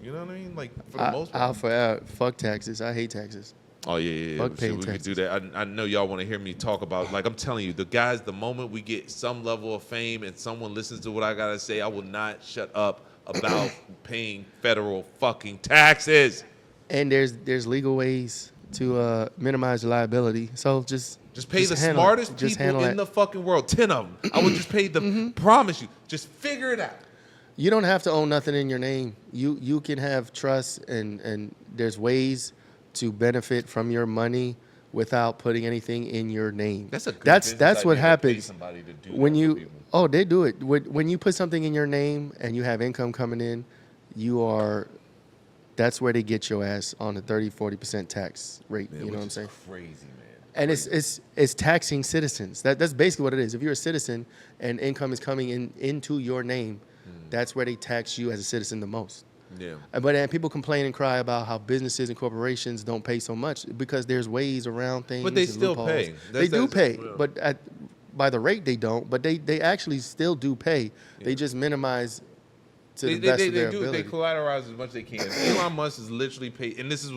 You know what I mean? Like for the most part. Fuck taxes. I hate taxes. Oh yeah. Fuck paying we taxes. could do that. I know y'all want to hear me talk about. Like I'm telling you, the moment we get some level of fame and someone listens to what I gotta say, I will not shut up about paying federal fucking taxes. And there's legal ways to minimize your liability. So just pay the smartest people in the fucking world. 10 of them. I would just pay them. Promise you. Just figure it out. You don't have to own nothing in your name. You can have trust and there's ways to benefit from your money without putting anything in your name. That's what happens when you they do it. When you put something in your name and you have income coming in, that's where they get your ass on the 30-40% tax rate. You know what I'm saying? Crazy, man. And it's taxing citizens. That's basically what it is. If you're a citizen and income is coming into your name, that's where they tax you as a citizen the most. Yeah. But people complain and cry about how businesses and corporations don't pay so much because there's ways around things. But they still pay. They do pay, but by the rate they don't. But they actually still do pay. Yeah. They just minimize to the best of their ability. They collateralize as much as they can. Elon Musk is literally paid, and this is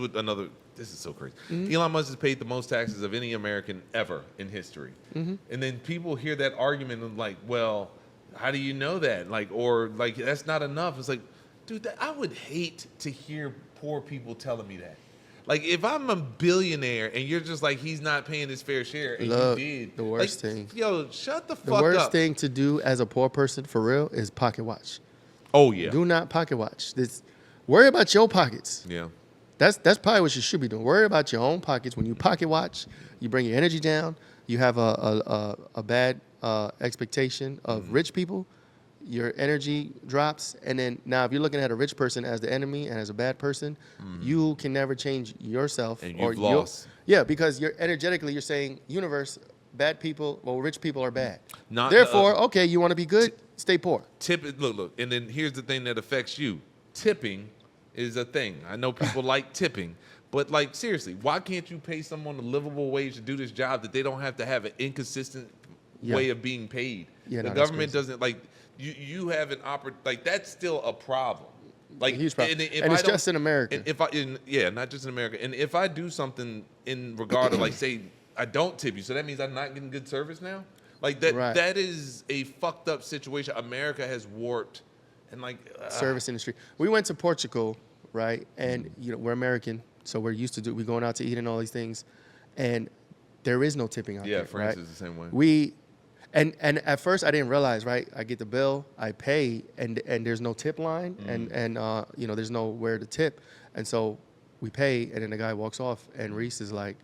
this is so crazy. Elon Musk has paid the most taxes of any American ever in history. And then people hear that argument and like, well, how do you know that? Or that's not enough. It's like, dude, I would hate to hear poor people telling me that. Like, if I'm a billionaire and you're just like, he's not paying his fair share, and you did. The worst thing. Yo, shut the fuck up. The worst thing to do as a poor person, for real, is pocket watch. Oh, yeah. Do not pocket watch. Worry about your pockets. Yeah. That's probably what you should be doing. Worry about your own pockets. When you pocket watch, you bring your energy down. You have a bad expectation of rich people. Your energy drops, and then now if you're looking at a rich person as the enemy and as a bad person, you can never change yourself. And you've lost. Yeah, because you're energetically you're saying universe, bad people, well, rich people are bad. Not Therefore, okay, you want to be good, stay poor. Look, and then here's the thing that affects you. Tipping is a thing. I know people like tipping, but like seriously, why can't you pay someone a livable wage to do this job that they don't have to have an inconsistent way of being paid? Yeah, the government doesn't like you have an like that's still a problem. Like huge problem. And it's just in America. And not just in America. And if I do something in regard to like say I don't tip you, so that means I'm not getting good service now? Like that that is a fucked up situation. America has warped and like service industry. We went to Portugal, right? And you know, we're American, so we're used to we're going out to eat and all these things. And there is no tipping out there. Yeah, France right? is the same way. And at first I didn't realize, right? I get the bill, I pay, and there's no tip line, and you know, there's nowhere to tip, and so we pay, and then the guy walks off, and Reese is like,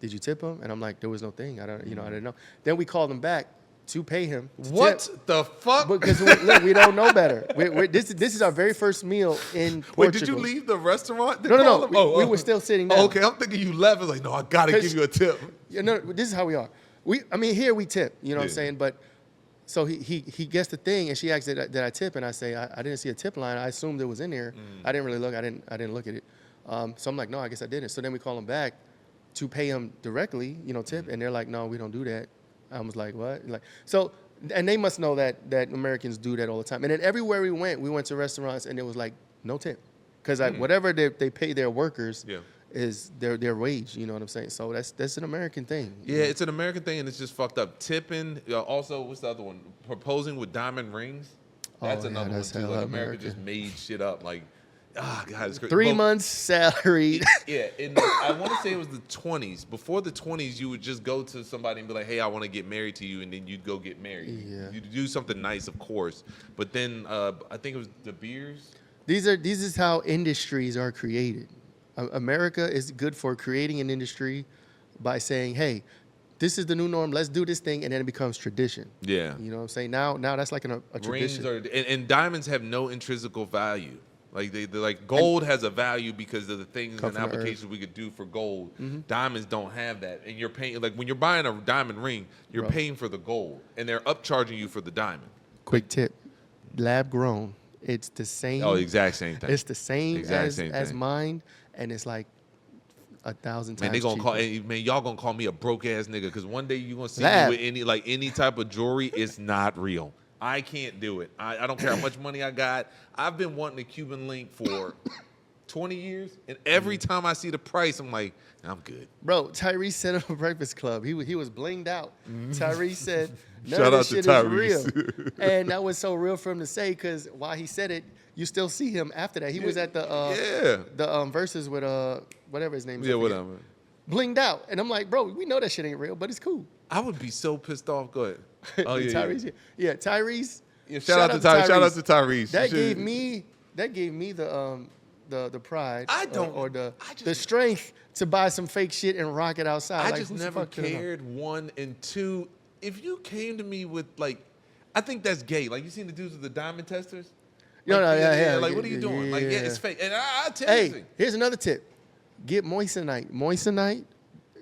"Did you tip him?" And I'm like, "There was no thing. I didn't know." Then we called him back to pay him. What the fuck? Because look, we don't know better. This is our very first meal in Portugal. Wait, did you leave the restaurant? No. We were still sitting down. Oh, okay, I'm thinking you left. I was like, no, I gotta give you a tip. No, this is how we are. Here we tip, you know what I'm saying? But so he gets the thing, and she asked, did I tip? And I say, I didn't see a tip line. I assumed it was in there. I didn't really look. I didn't look at it. So I'm like, no, I guess I didn't. So then we call him back to pay him directly, you know, tip. And they're like, no, we don't do that. I was like, what? Like, so, and they must know that Americans do that all the time. And then everywhere we went to restaurants, and it was like, no tip. Because whatever they pay their workers is their wage, you know what I'm saying? So that's an American thing. Yeah, it's an American thing, and it's just fucked up. Tipping, also, what's the other one? Proposing with diamond rings. That's another one, too. Like, America just made shit up. Like, God, it's crazy. 3 months salary. Yeah, I want to say it was the 20s. Before the 20s, you would just go to somebody and be like, hey, I want to get married to you, and then you'd go get married. Yeah. You'd do something nice, of course. But then I think it was De Beers. These is how industries are created. America is good for creating an industry by saying, hey, this is the new norm. Let's do this thing, and then it becomes tradition. Yeah. You know what I'm saying? Now that's like a tradition. Rings and diamonds have no intrinsic value. Like they're like gold has a value because of the things and applications we could do for gold. Diamonds don't have that, and you're paying like when you're buying a diamond ring, you're paying for the gold, and they're upcharging you for the diamond. Quick tip: lab grown. It's the same. Oh, exact same thing. It's the same as mine, and it's like 1,000 times. Man, they gonna cheaper. y'all gonna call me a broke ass nigga because one day you gonna see me with any type of jewelry. It's not real. I can't do it. I don't care how much money I got. I've been wanting a Cuban link for 20 years, and every time I see the price, I'm like, I'm good. Bro, Tyrese said on Breakfast Club, he was blinged out. Tyrese said, none Shout of out this to shit Tyrese. is real. And that was so real for him to say, because while he said it, you still see him after that. He was at the Versus with whatever his name is. Yeah, whatever. Blinged out. And I'm like, bro, we know that shit ain't real, but it's cool. I would be so pissed off. Go ahead. Oh yeah, Tyrese. Yeah, Tyrese. Yeah, shout out to Tyrese. Shout out to Tyrese. That gave me the pride. The strength to buy some fake shit and rock it outside. I like, just never cared. One and two. If you came to me with like, I think that's gay. Like you seen the dudes with the diamond testers. Like, yeah. Like what are you doing? Like it's fake. And I tell you. Hey, here's another tip. Get moissanite. Moissanite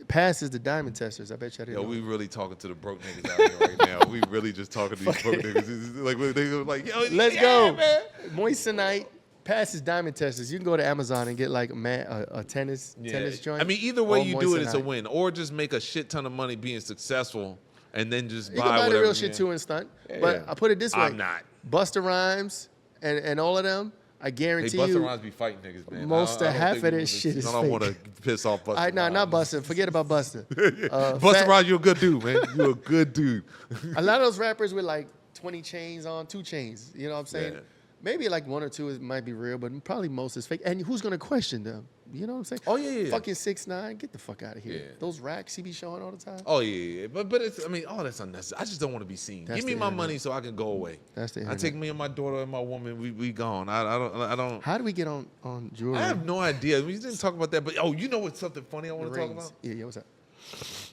passes the diamond testers. I bet you I didn't know. We really talking to the broke niggas out here right now. We really just talking to these broke niggas. Like they like, yo, let's go. Man. Moissanite passes diamond testers. You can go to Amazon and get like a tennis joint. I mean, either way you do it, it's a win. Or just make a shit ton of money being successful and then just buy whatever. You can buy the real shit too and stunt. But I put it this way. I'm not. Busta Rhymes and all of them, I guarantee you. Busta Rhymes be fighting niggas, man. Half of this shit is fake. I don't want to piss off Busta Rhymes. Nah, not Busta. Forget about Busta. Busta Rhymes, you're a good dude, man. You're a good dude. A lot of those rappers with like 20 chains on, 2 chains. You know what I'm saying? Yeah. Maybe like 1 or 2 might be real, but probably most is fake. And who's going to question them? You know what I'm saying? Oh, yeah. Fucking 6ix9ine, get the fuck out of here. Yeah. Those racks he be showing all the time. Oh yeah. But it's, I mean, all that's unnecessary. I just don't want to be seen. That's Give me the my internet. money so I can go away. That's the I internet. take me and my daughter and my woman. We gone. I don't. How do we get on jewelry? I have no idea. We didn't talk about that. But you know what's something funny I want to talk about? Yeah, what's that?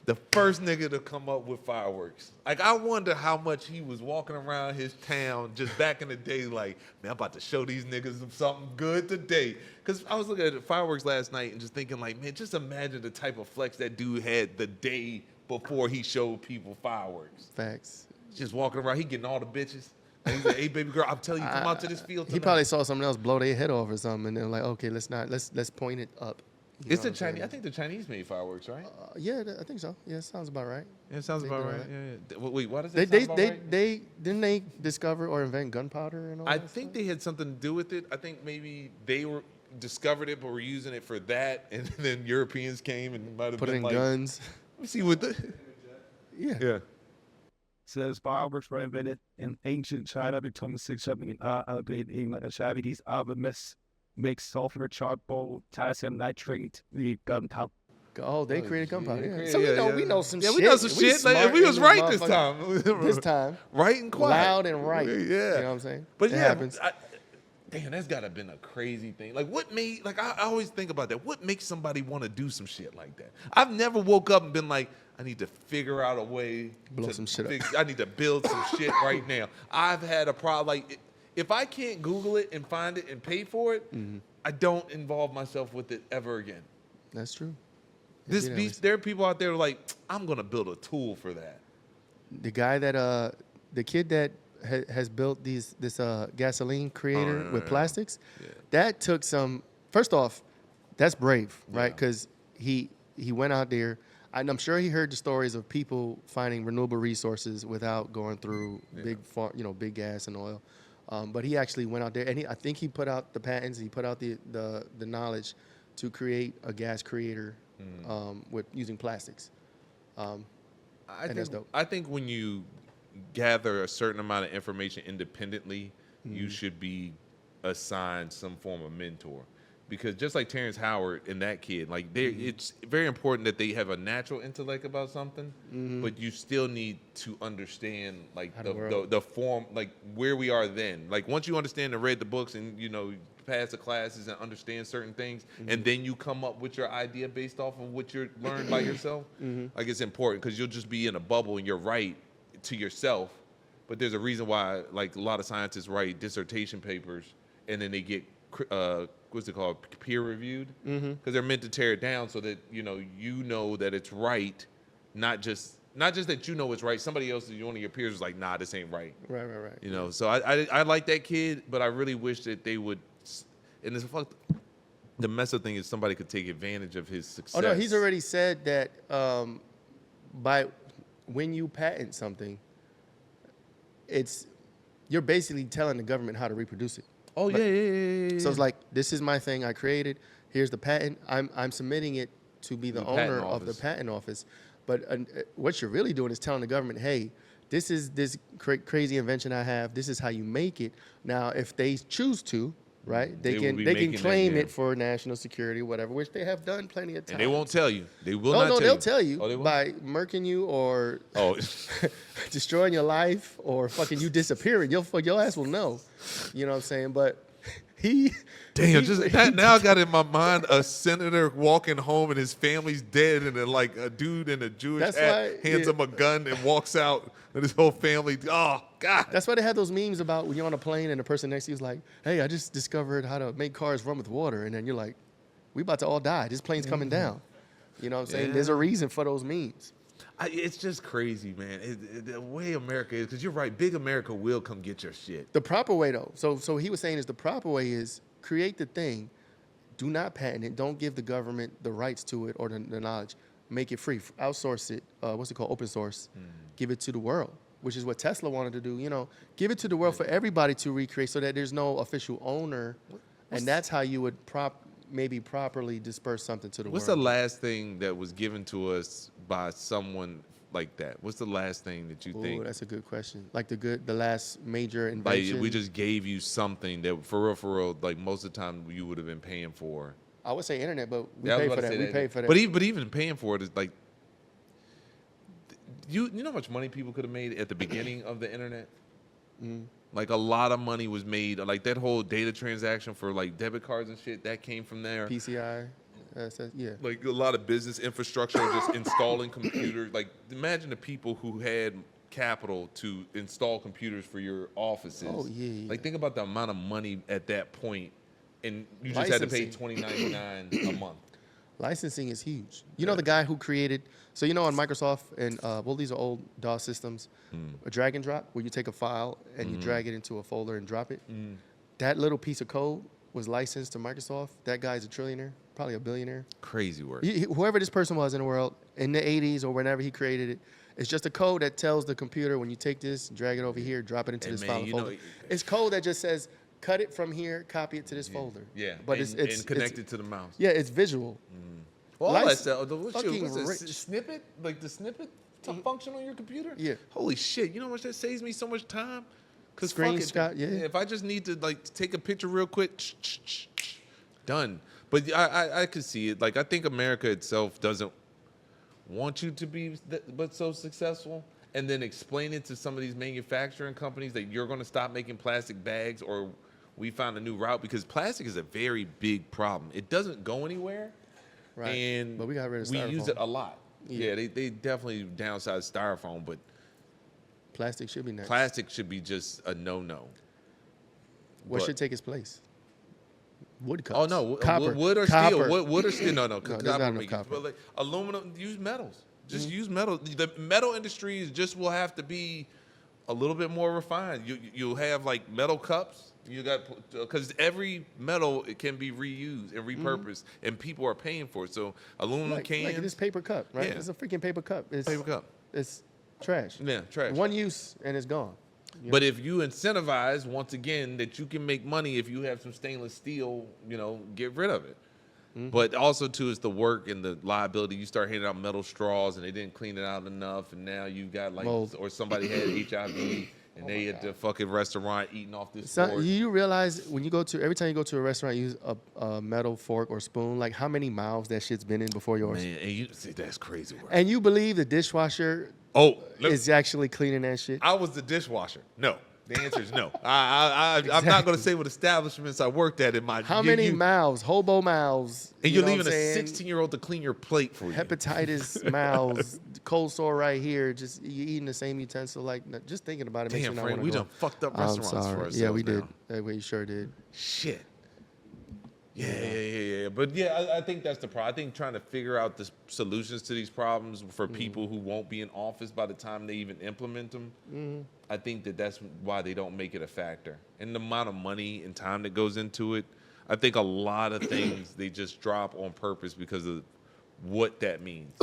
The first nigga to come up with fireworks. Like, I wonder how much he was walking around his town just back in the day, like, man, I'm about to show these niggas something good today. Because I was looking at the fireworks last night and just thinking, like, man, just imagine the type of flex that dude had the day before he showed people fireworks. Facts. Just walking around, he getting all the bitches. And he's like, hey, baby girl, I'm telling you, come out to this field tonight. He probably saw someone else blow their head off or something, and then like, okay, let's point it up. You It's know the what I'm saying? Chinese. I think the Chinese made fireworks, right? Yeah, I think so. Yeah, sounds about right. Yeah, it sounds They about do right. that. Yeah. Wait, why does They that sound about right? didn't they discover or invent gunpowder and all I that think stuff? they had something to do with it. I think maybe they discovered it, but were using it for that, and then Europeans came and might have Put it been in like, guns. let me see what the. Yeah. Says fireworks were invented in ancient China between the 600 and Chinese alchemists make sulfur, charcoal, potassium nitrate, the gunpowder. Oh, they created gunpowder. they Yeah. created- So yeah, we know some shit. We know some shit. Like, smart we was in right this motherfucker. time. This time. Right and quiet. Loud and right. Yeah. You know what I'm saying? But It yeah, happens. damn, that's gotta been a crazy thing. Like, what made? Like, I always think about that. What makes somebody want to do some shit like that? I've never woke up and been like, I need to figure out a way Blow to some shit up. I need to build some shit right now. I've had a problem. Like, if I can't Google it and find it and pay for it, I don't involve myself with it ever again. That's true. This Yeah, beast, there are people out there like, I'm gonna build a tool for that. The guy that the kid that has built this gasoline creator with plastics, that took some. First off, that's brave, right? Because he went out there. And I'm sure he heard the stories of people finding renewable resources without going through big gas and oil. But he actually went out there, and I think he put out the patents. He put out the knowledge to create a gas creator with using plastics. That's dope. I think when you gather a certain amount of information independently, you should be assigned some form of mentor. Because just like Terrence Howard and that kid, like it's very important that they have a natural intellect about something, but you still need to understand like the form, like where we are then. Like once you understand and read the books and pass the classes and understand certain things, and then you come up with your idea based off of what you're learned by yourself. Like it's important because you'll just be in a bubble and you're right to yourself, but there's a reason why like a lot of scientists write dissertation papers and then they get what's it called, peer reviewed, because they're meant to tear it down so that you know that it's right, not just that you know it's right. Somebody else, one of your peers, is like, nah, this ain't right. Right. So I like that kid, but I really wish that they would. And the mess up thing is somebody could take advantage of his success. Oh no, he's already said that when you patent something, you're basically telling the government how to reproduce it. Oh yeah. So it's like, this is my thing I created. Here's the patent. I'm submitting it to be the owner of the patent office. But what you're really doing is telling the government, hey, this is this crazy invention I have. This is how you make it. Now, if they choose to, right, they can claim it for national security, whatever, which they have done plenty of times. And they won't tell you. They will not tell you. No, they'll tell you Oh, they will? by murking you or destroying your life or fucking you disappearing. Your ass will know. You know what I'm saying? But now I got in my mind a senator walking home and his family's dead, and then like a dude in a Jewish hat hands him a gun and walks out, and his whole family. Oh God! That's why they have those memes about when you're on a plane and the person next to you is like, "Hey, I just discovered how to make cars run with water," and then you're like, "We about to all die. This plane's coming down." You know what I'm saying? Yeah. There's a reason for those memes. It's just crazy, man. The way America is, because you're right, big America will come get your shit. The proper way, though. So he was saying is the proper way is create the thing, do not patent it, don't give the government the rights to it or the knowledge, make it free, outsource it. What's it called? Open source. Give it to the world, which is what Tesla wanted to do. Give it to the world for everybody to recreate, so that there's no official owner, and that's how you would maybe properly disperse something to the What's world. the last thing that was given to us by someone like that? What's the last thing that you think? That's a good question. Like the last major Like invention. we just gave you something that for real, like most of the time you would have been paying for. I would say internet, but we Yeah, I was pay about for to that. say We pay for that. But even paying for it is like, you know how much money people could have made at the beginning of the internet? Like a lot of money was made. Like that whole data transaction for like debit cards and shit, that came from there. PCI, yeah. Like a lot of business infrastructure, just installing computers. Like imagine the people who had capital to install computers for your offices. Oh, yeah. Like think about the amount of money at that point, and you just had to pay $20.99 a month. Licensing is huge. You know the guy who created, so you know on Microsoft and well these are old DOS systems, a drag and drop where you take a file and you drag it into a folder and drop it. That little piece of code was licensed to Microsoft. That guy's a trillionaire, probably a billionaire. Crazy work. Whoever this person was in the world in the 80s or whenever he created it, it's just a code that tells the computer when you take this, drag it over here, drop it into this file folder. It's code that just says cut it from here, copy it to this folder. Yeah, but it's connected to the mouse. Yeah, it's visual. Well, all that stuff. What's fucking the rich. snippet? Like the snippet function on your computer? Yeah. Holy shit! You know how much that saves me so much time? Cause Screenshot, yeah. If I just need to like take a picture real quick, done. But I could see it. Like I think America itself doesn't want you to be but so successful, and then explain it to some of these manufacturing companies that you're going to stop making plastic bags, or we found a new route, because plastic is a very big problem. It doesn't go anywhere. Right. And but we got rid of we styrofoam. use it a lot. Yeah. Yeah, they definitely downsized styrofoam, but Plastic should be next. plastic should be just a no-no. What But- should take its place? Wood cups. Oh no, Copper. wood or Copper. steel? Wood or steel? No, there's copper. not enough make it. copper. But like aluminum, use metals. Just use metal. The metal industry just will have to be a little bit more refined. You'll have like metal cups. You got, because every metal it can be reused and repurposed, and people are paying for it. So aluminum cans, Like this paper cup, right? Yeah. It's a freaking paper cup. It's paper cup. It's trash. Yeah, trash. One use and it's gone. You But know? if you incentivize, once again, that you can make money if you have some stainless steel, get rid of it. But also, too, is the work and the liability. You start handing out metal straws and they didn't clean it out enough, and now you got like, Mold. or somebody had HIV and they at the fucking restaurant eating off this So, fork. you realize when you go to every time you go to a restaurant, you use a metal fork or spoon. Like how many mouths that shit's been in before yours? Man, and you see, that's crazy work. And you believe the dishwasher Oh, is actually cleaning that shit? I was the dishwasher. No. The answer is no. I'm not going to say what establishments I worked at in my. How many mouths? Hobo mouths. And you you're know what leaving I'm a saying? 16-year-old to clean your plate for you. Hepatitis mouths, cold sore right here. Just you eating the same utensil. Like just thinking about it makes Damn, me not friend, want we to go. done fucked up I'm restaurants for sorry. ourselves. Yeah, we did. now. We sure did. Shit. Yeah. But yeah, I think that's the problem. I think trying to figure out the solutions to these problems for people who won't be in office by the time they even implement them, I think that's why they don't make it a factor. And the amount of money and time that goes into it, I think a lot of things they just drop on purpose because of what that means.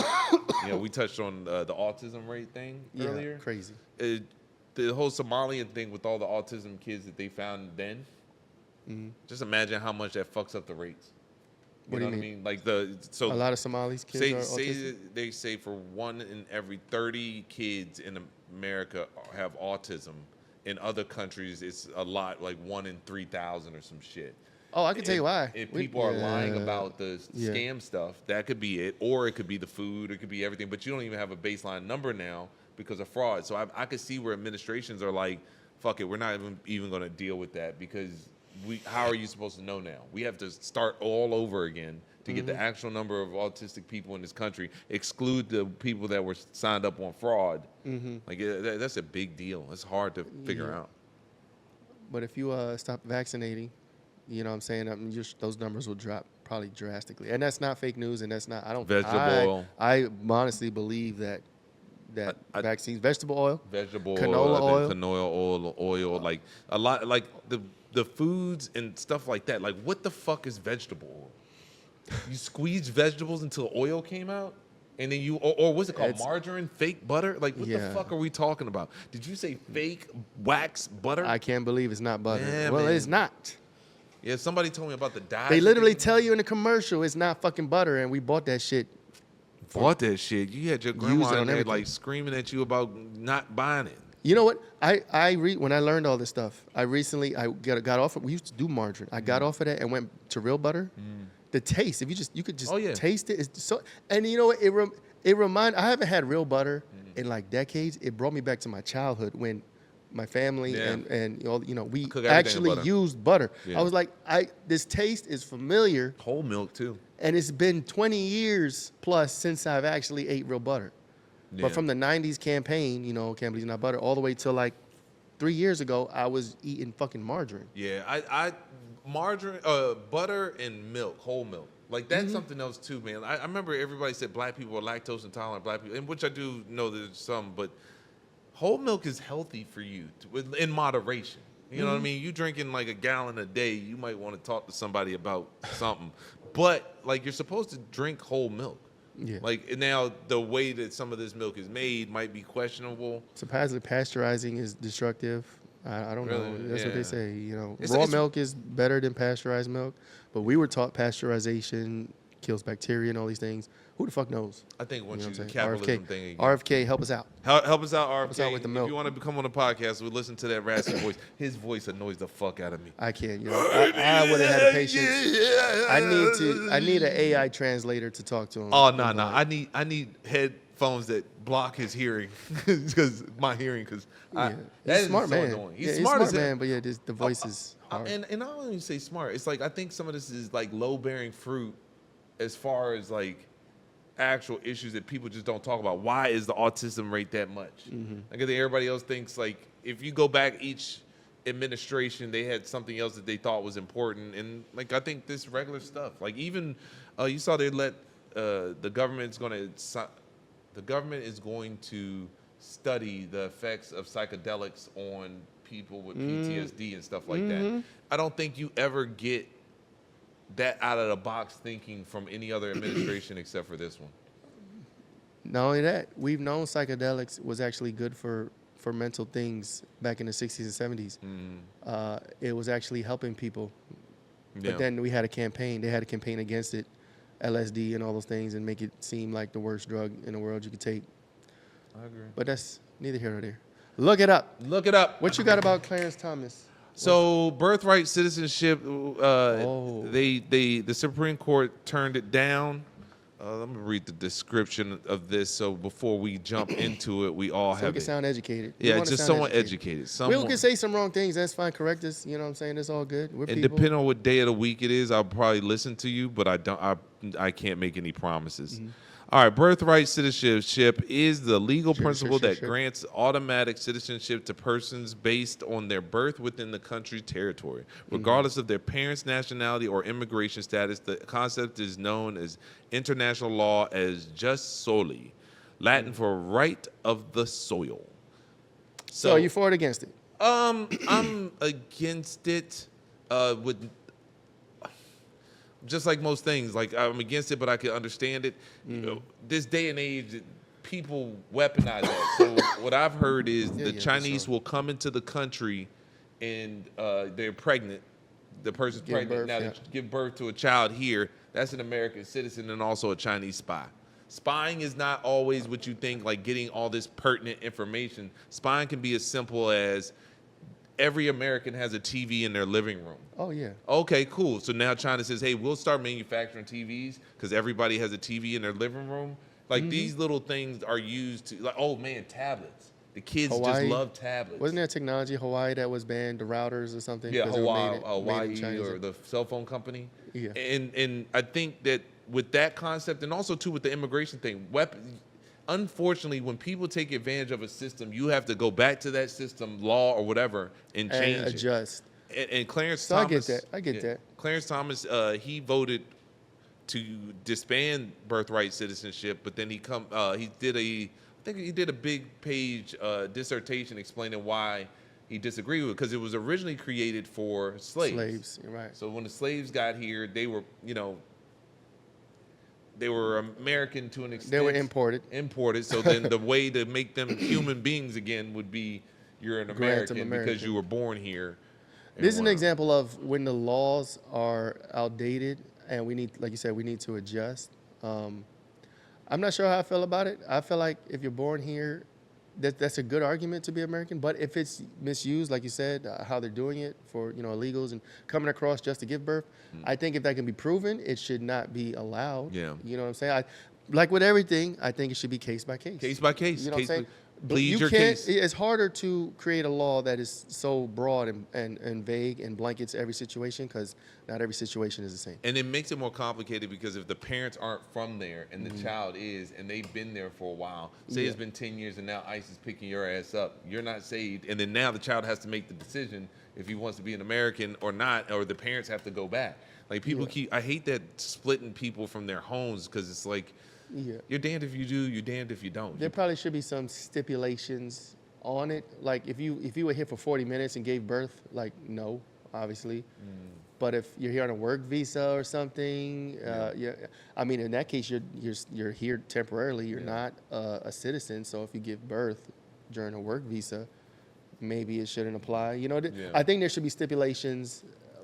We touched on the autism rate thing earlier. Yeah, crazy. The whole Somalian thing with all the autism kids that they found then. Just imagine how much that fucks up the rates. What do you What I mean? mean? Like a lot of Somalis kids are autistic. they say for 1 in every 30 kids in America have autism. In other countries, it's a lot, like 1 in 3,000 or some shit. Oh, I can tell you why. If people are lying Yeah. about the scam stuff, that could be it. Or it could be the food. It could be everything. But you don't even have a baseline number now because of fraud. So I could see where administrations are like, fuck it, we're not even going to deal with that because how are you supposed to know now? We have to start all over again to get the actual number of autistic people in this country, exclude the people that were signed up on fraud. Like that's a big deal. It's hard to figure out. But if you stop vaccinating, you know what I'm saying? Those numbers will drop probably drastically. And that's not fake news, and that's not. Vegetable oil. I honestly believe that vaccines, vegetable oil, Vegetable canola oil. canola oil, like a lot, like the foods and stuff like that. Like, what the fuck is vegetable oil? You squeezed vegetables until oil came out, and then or what's it called? Margarine, fake butter? Like, what the fuck are we talking about? Did you say fake wax butter? I can't believe it's not butter. Yeah, well, man. it's not. Yeah, somebody told me about the dye. They literally tell you in the commercial it's not fucking butter, and we bought that shit. bought that shit. You had your grandma Used it on in there everything. like screaming at you about not buying it. You know what? When I learned all this stuff, I got off. We used to do margarine. I got off of that and went to real butter. the taste. If you could just Oh, yeah. taste it. It's so, and you know what? I haven't had real butter in like decades. It brought me back to my childhood when my family Yeah. and we Cook everything in actually butter. used butter. Yeah. I was like, this taste is familiar, Whole milk too. and it's been 20 years plus since I've actually ate real butter. Yeah. But from the 90s campaign, Can't Believe It's Not Butter, all the way till like 3 years ago, I was eating fucking margarine. Yeah, I margarine, butter and milk, whole milk. Like that's something else too, man. I remember everybody said black people are lactose intolerant, black people, and which I do know there's some, but whole milk is healthy for you in moderation. You know what I mean? You drinking like a gallon a day, you might want to talk to somebody about something. But like you're supposed to drink whole milk. Yeah. Like now the way that some of this milk is made might be questionable. Supposedly pasteurizing is destructive. I don't Really? know. That's what they Yeah. say. It's Raw milk is better than pasteurized milk, but we were taught pasteurization kills bacteria and all these things. Who the fuck knows? I think once You know you what I'm the saying? capitalism thing again. RFK, help us out. Help us out, RFK. us out with the milk. If you want to become on the podcast, we listen to that raspy voice. His voice annoys the fuck out of me. I can't. I wouldn't have the patience. I need an AI translator to talk to him. Oh no. I need headphones that block his hearing because my hearing. Because Yeah. that He's is smart so man. annoying. Yeah, He's smart as hell. man, but yeah, the voice is hard. And I don't even say smart. It's like I think some of this is like low bearing fruit, as far as like actual issues that people just don't talk about. Why is the autism rate that much? Like I think everybody else thinks like if you go back each administration, they had something else that they thought was important, and like I think this regular stuff. Like even you saw they let the government is going to study the effects of psychedelics on people with PTSD and stuff like that. I don't think you ever get that out of the box thinking from any other administration except for this one. Not only that, we've known psychedelics was actually good for mental things back in the 60s and 70s. It was actually helping people. Yeah. But then we had a campaign. They had a campaign against it, LSD and all those things, and make it seem like the worst drug in the world you could take. I agree. But that's neither here nor there. Look it up. Look it up. What you got about Clarence Thomas? So birthright citizenship, the Supreme Court turned it down. Let me read the description of this. So before we jump into it, we all So have we can it. sound educated. We Yeah, wanna just sound someone educated. We can say some wrong things. That's fine. Correct us. You know what I'm saying? It's all good. We're And people. depending on what day of the week it is, I'll probably listen to you, but I can't make any promises. All right, birthright citizenship is the legal principle that grants automatic citizenship to persons based on their birth within the country's territory, regardless of their parents' nationality or immigration status. The concept is known as international law as jus soli, Latin for right of the soil. So are you for it or against it? I'm against it with just like most things. Like I'm against it, but I can understand it. You know, this day and age, people weaponize that. So what I've heard is the Chinese will come into the country and they're pregnant. The person's pregnant now. They give birth to a child here. That's an American citizen and also a Chinese spy. Spying is not always what you think, like getting all this pertinent information. Spying can be as simple as every American has a TV in their living room. Oh, yeah. Okay, cool. So now China says, hey, we'll start manufacturing TVs because everybody has a TV in their living room. Like these little things are used to, like, oh man, tablets. The kids just love tablets. Wasn't there technology, Hawaii, that was banned, the routers or something? Yeah, Hawaii made or the cell phone company. Yeah. And I think that with that concept and also too with the immigration thing, unfortunately, when people take advantage of a system, you have to go back to that system, law or whatever, and change and adjust. And Clarence Thomas, Thomas, I get that. Clarence Thomas, he voted to disband birthright citizenship, but then he did a big page dissertation explaining why he disagreed with it, because it was originally created for slaves. Slaves, you're right. So when the slaves got here, they were, they were American to an extent. They were imported. So then the way to make them human beings again would be you're an American because you were born here. This is an example of when the laws are outdated and we need, like you said, we need to adjust. I'm not sure how I feel about it. I feel like if you're born here, that's a good argument to be American. But if it's misused, like you said, how they're doing it for illegals and coming across just to give birth, I think if that can be proven, it should not be allowed. Yeah. You know what I'm saying? Like with everything, I think it should be case by case. Case by case. You know what I'm saying? But Plead you your can't. case. It's harder to create a law that is so broad and vague and blankets every situation because not every situation is the same. And it makes it more complicated because if the parents aren't from there and the child is, and they've been there for a while, say it's been 10 years and now ICE is picking your ass up, you're not saved, and then now the child has to make the decision if he wants to be an American or not, or the parents have to go back. Like people I hate that splitting people from their homes because it's like, you're damned if you do, you're damned if you don't. There probably should be some stipulations on it. Like if you were here for 40 minutes and gave birth, like no, obviously. But if you're here on a work visa or something, I mean, in that case, you're here temporarily. You're not a citizen. So if you give birth during a work visa, maybe it shouldn't apply. I think there should be stipulations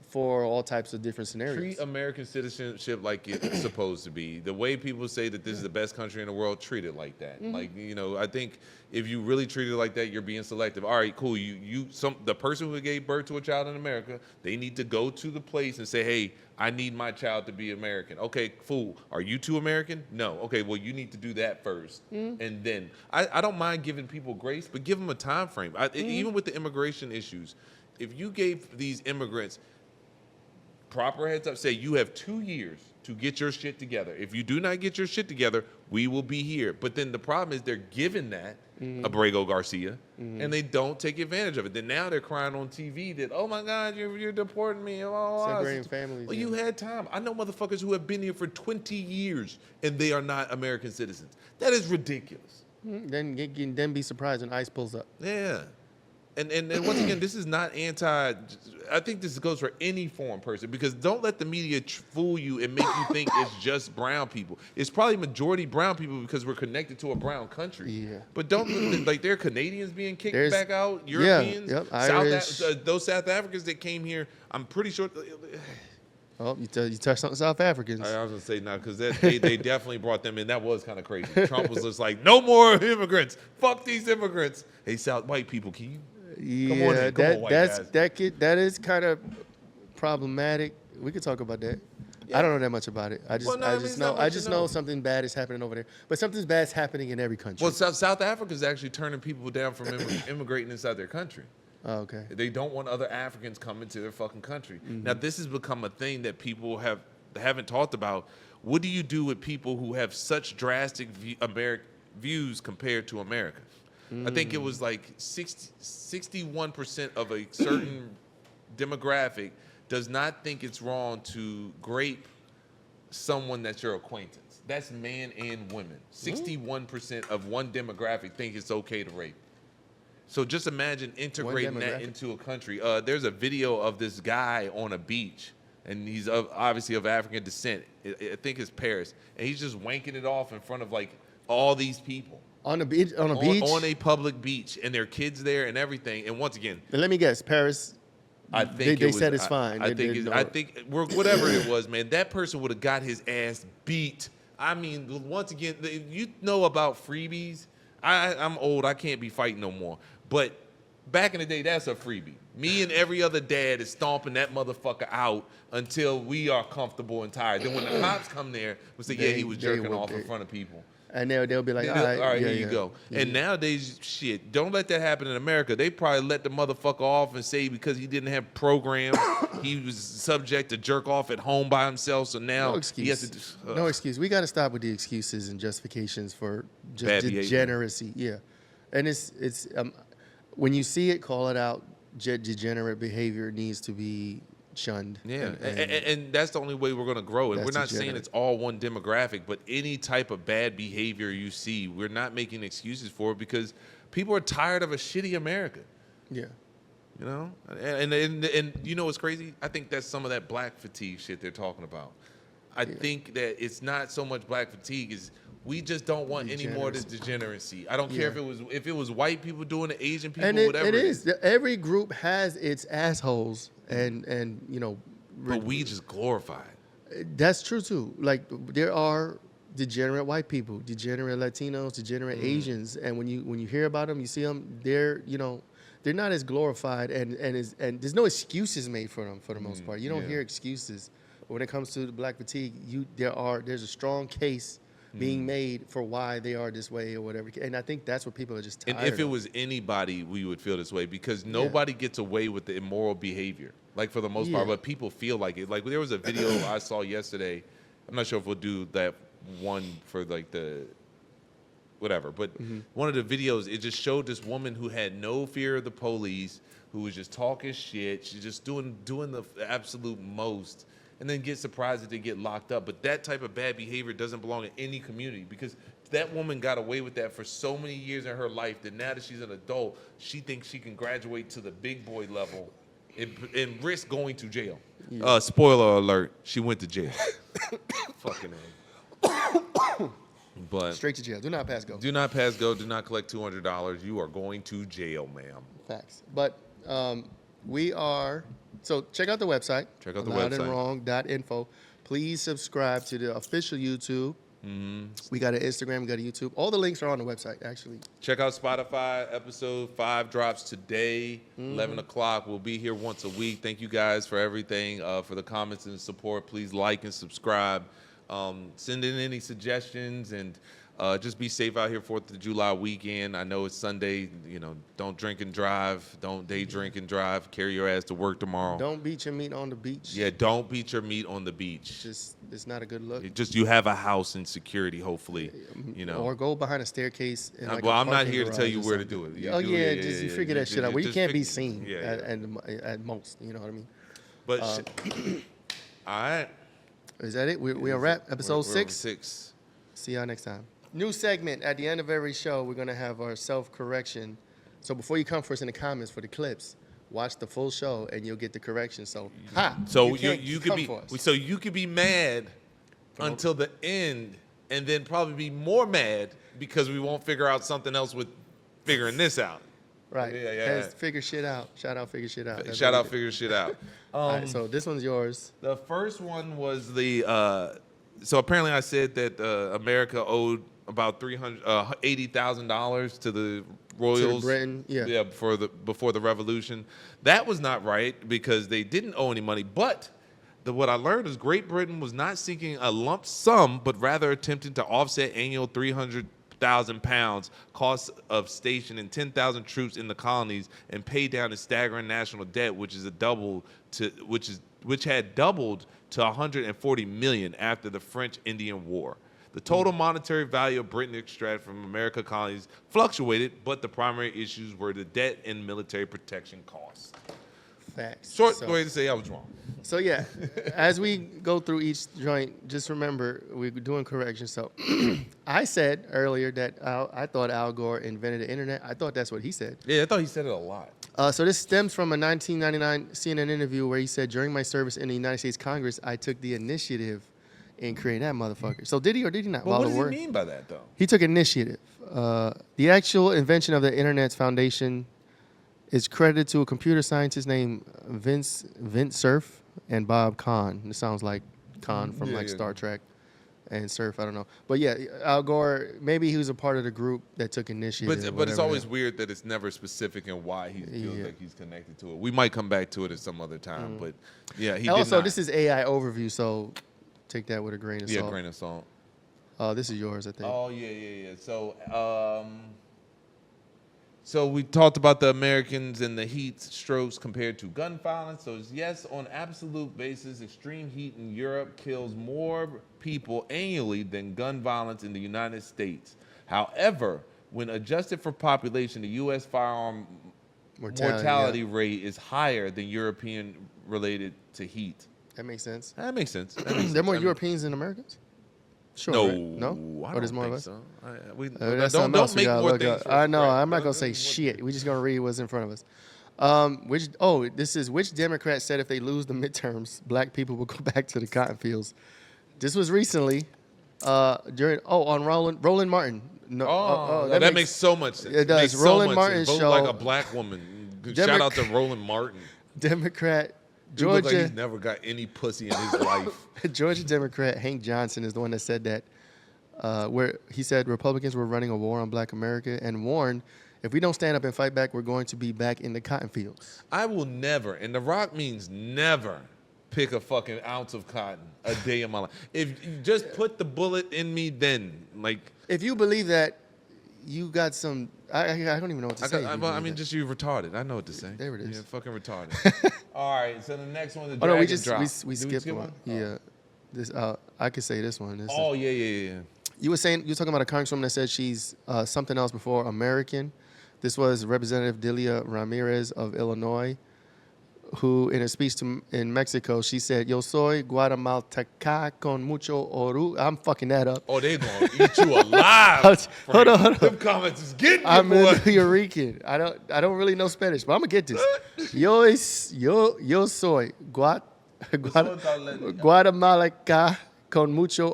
for all types of different scenarios. Treat American citizenship like it's supposed to be. The way people say that this is the best country in the world, treat it like that. Like, I think if you really treat it like that, you're being selective. All right, cool. The person who gave birth to a child in America, they need to go to the place and say, hey, I need my child to be American. Okay, fool. Are you two American? No. Okay, well, you need to do that first. And then I don't mind giving people grace, but give them a time frame. Even with the immigration issues, if you gave these immigrants proper heads up, say you have 2 years to get your shit together. If you do not get your shit together, we will be here. But then the problem is they're giving that Abrego Garcia, and they don't take advantage of it. Then now they're crying on TV that, oh my God, you're deporting me. Separating families. Well, you had time. I know motherfuckers who have been here for 20 years and they are not American citizens. That is ridiculous. Then be surprised when ICE pulls up. Yeah. And once again, this is not I think this goes for any foreign person, because don't let the media fool you and make you think it's just brown people. It's probably majority brown people because we're connected to a brown country. Yeah. But don't, like, there are Canadians being kicked back out, Europeans, Irish. those South Africans that came here, I'm pretty sure. Oh, you touched on South Africans. I was going to say no, because they definitely brought them in. That was kind of crazy. Trump was just like, no more immigrants. Fuck these immigrants. Hey, white people, can you? Come on, white guys. That is kind of problematic. We could talk about that. Yeah. I don't know that much about it. I just know something bad is happening over there. But something bad is happening in every country. Well, South Africa is actually turning people down from immigrating inside their country. Oh, okay. They don't want other Africans coming to their fucking country. Now, this has become a thing that people haven't talked about. What do you do with people who have such drastic views compared to America? I think it was like 61% of a certain demographic does not think it's wrong to grape someone that's your acquaintance. That's men and women. 61% of one demographic think it's okay to rape. So just imagine integrating that into a country. There's a video of this guy on a beach, and he's obviously of African descent. I think it's Paris, and he's just wanking it off in front of like all these people. On a beach? On a public beach, and there are kids there and everything. And once again, let me guess, Paris. I think they said it's fine. I think whatever it was, man, that person would have got his ass beat. I mean, once again, you know about freebies. I'm old. I can't be fighting no more. But back in the day, that's a freebie. Me and every other dad is stomping that motherfucker out until we are comfortable and tired. Then when the cops come there, we'll say, yeah, he was jerking off in front of people. And they'll be like, all right, here you go. And nowadays, shit, don't let that happen in America. They probably let the motherfucker off and say because he didn't have programs, he was subject to jerk off at home by himself. So now he has to no excuse. We got to stop with the excuses and justifications for just degeneracy. Yeah, and it's when you see it, call it out. Degenerate behavior needs to be shunned. Yeah, and that's the only way we're going to grow. And we're not saying it's all one demographic, but any type of bad behavior you see, we're not making excuses for it because people are tired of a shitty America. Yeah. You know? And you know what's crazy? I think that's some of that black fatigue shit they're talking about. I think that it's not so much black fatigue as we just don't want any more of this degeneracy. I don't care if it was white people doing it, Asian people, whatever. It is. Every group has its assholes, and but we just glorify it. That's true too. Like there are degenerate white people, degenerate Latinos, degenerate Asians, and when you hear about them, you see them, they're they're not as glorified, and there's no excuses made for them for the most part. You don't hear excuses. But when it comes to the black fatigue, there's a strong case being made for why they are this way or whatever. And I think that's what people are just tired And if it of. was anybody, we would feel this way because nobody gets away with the immoral behavior, like for the most part. But people feel like it. Like there was a video I saw yesterday. I'm not sure if we'll do that one for like the whatever, but one of the videos, it just showed this woman who had no fear of the police, who was just talking shit. She's just doing the absolute most, and then get surprised that they get locked up. But that type of bad behavior doesn't belong in any community because that woman got away with that for so many years in her life that now that she's an adult, she thinks she can graduate to the big boy level and risk going to jail. Spoiler alert, she went to jail. Fucking A. But Straight to jail. Do not pass go. do not pass go. Do not collect $200. You are going to jail, ma'am. Facts. But we are, so check out the website. Check out the website. loudandwrong.info. Please subscribe to the official YouTube. We got an Instagram, we got a YouTube. All the links are on the website, actually. Check out Spotify. Episode 5 drops today, 11 o'clock. We'll be here once a week. Thank you guys for everything, for the comments and support. Please like and subscribe. Send in any suggestions and just be safe out here 4th of July weekend. I know it's Sunday. Don't drink and drive. Don't day drink and drive. Carry your ass to work tomorrow. Don't beat your meat on the beach. Yeah, don't beat your meat on the beach. It's not a good look. You have a house and security, hopefully. Or go behind a staircase. In like well, a I'm not here to parking tell you garage or where to something. do it. You figure that shit out. Where you can't be seen Yeah, at most. You know what I mean? But all right. Is that it? We are wrap. Episode We're 6. 6. See y'all next time. New segment. At the end of every show, we're going to have our self-correction. So before you come for us in the comments for the clips, watch the full show and you'll get the correction. So, So can't you come could be for us. so you could be mad until the end, and then probably be more mad because we won't figure out something else with figuring this out. Right. Yeah. Figure shit out. Shout out, figure shit out. That's Shout what out, we do. figure shit out. All right, so this one's yours. The first one was the. So apparently, I said that America owed about $380,000 to the royals. To Britain, yeah. before the revolution. That was not right because they didn't owe any money. But what I learned is Great Britain was not seeking a lump sum, but rather attempting to offset annual £300,000 costs of stationing 10,000 troops in the colonies and pay down a staggering national debt, which had doubled to 140 million after the French-Indian War. The total monetary value of Britain extracted from American colonies fluctuated, but the primary issues were the debt and military protection costs. Facts. Short way to say I was wrong. So yeah, as we go through each joint, just remember we're doing corrections. So I said earlier that I thought Al Gore invented the internet. I thought that's what he said. Yeah, I thought he said it a lot. So this stems from a 1999 CNN interview where he said, during my service in the United States Congress, I took the initiative in creating that motherfucker. So did he or did he not? But what does he mean by that, though? He took initiative. The actual invention of the Internet's foundation is credited to a computer scientist named Vince Cerf and Bob Kahn. It sounds like Kahn from Star Trek and Cerf, I don't know. But yeah, Al Gore, maybe he was a part of the group that took initiative. But it's always weird that it's never specific in why he feels like he's connected to it. We might come back to it at some other time, but yeah, he did also, not. this is AI overview, so take that with a grain of salt. Yeah, grain of salt. This is yours, I think. Oh, yeah. So we talked about the Americans and the heat strokes compared to gun violence. So yes, on absolute basis, extreme heat in Europe kills more people annually than gun violence in the United States. However, when adjusted for population, the U.S. firearm mortality rate is higher than European related to heat. That makes sense. That makes sense. There are more Europeans than Americans? Sure. No, right? No? I Or there's don't more of think us? so. That's Don't something else we make gotta more look things. up. I know. Right. I'm not gonna Don't say make more shit. We're just gonna read what's in front of us. Which Democrat said if they lose the midterms, black people will go back to the cotton fields? This was recently on Roland Martin. No, that makes so much sense. It does. Makes so Roland much Martin sense. Vote show. like a black woman. Shout out to Roland Martin. Democrat He look like Georgia he's never got any pussy in his life. Georgia Democrat Hank Johnson is the one that said that where he said Republicans were running a war on Black America and warned, if we don't stand up and fight back, we're going to be back in the cotton fields. I will never, and The Rock means never, pick a fucking ounce of cotton a day in my life. If you just put the bullet in me, then like. If you believe that, you got some. I don't even know what to say. I mean, just you retarded. I know what to say. There it is. Yeah, fucking retarded. All right, so the next one, the Oh no, dragon drop. we skipped one. Yeah, this I could say this one. Yeah. You were talking about a congresswoman that said she's something else before American. This was Representative Delia Ramirez of Illinois, who in a speech in Mexico, she said, "Yo soy Guatemalteca con mucho oru." I'm fucking that up. Oh, they gonna eat you alive. Hold on. Them comments is getting you, I'm boy. Eureka. I don't really know Spanish, but I'm gonna get this. Yo soy Guatemalaca con mucho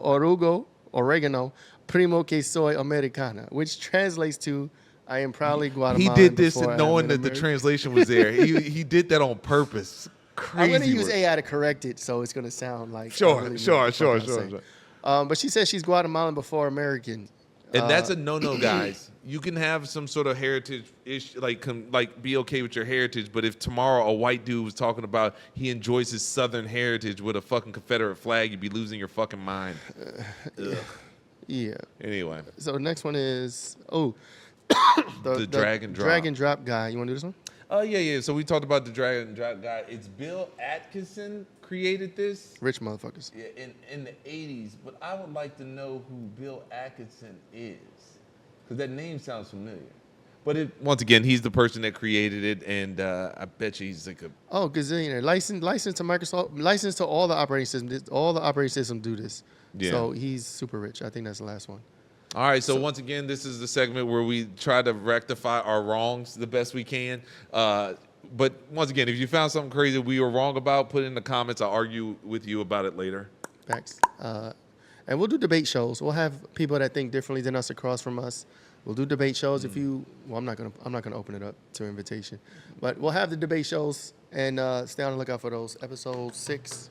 oregano, primo que soy americana, which translates to I am proudly Guatemalan. He did this before I knowing am that the American. translation was there. He did that on purpose. Crazy. I'm gonna use work. AI to correct it, so it's gonna sound like Sure. But she says she's Guatemalan before American. And that's a no-no, guys. You can have some sort of heritage issue, like be okay with your heritage, but if tomorrow a white dude was talking about he enjoys his Southern heritage with a fucking Confederate flag, you'd be losing your fucking mind. Yeah. Anyway. So the next one is the drag and drop. Drag and drop guy. You want to do this one? Oh, yeah. So we talked about the drag and drop guy. It's Bill Atkinson created this. Rich motherfuckers. Yeah, in the 80s. But I would like to know who Bill Atkinson is. Because that name sounds familiar. But once again, he's the person that created it. And I bet you he's like a... Oh, gazillionaire. License to Microsoft. License to all the operating systems. All the operating systems do this. Yeah. So he's super rich. I think that's the last one. All right, so once again, this is the segment where we try to rectify our wrongs the best we can. But once again, if you found something crazy we were wrong about, put it in the comments. I'll argue with you about it later. Facts. And we'll do debate shows. We'll have people that think differently than us across from us. We'll do debate shows. If you, well, I'm not gonna open it up to invitation, but we'll have the debate shows and stay on the lookout for those. Episode 6.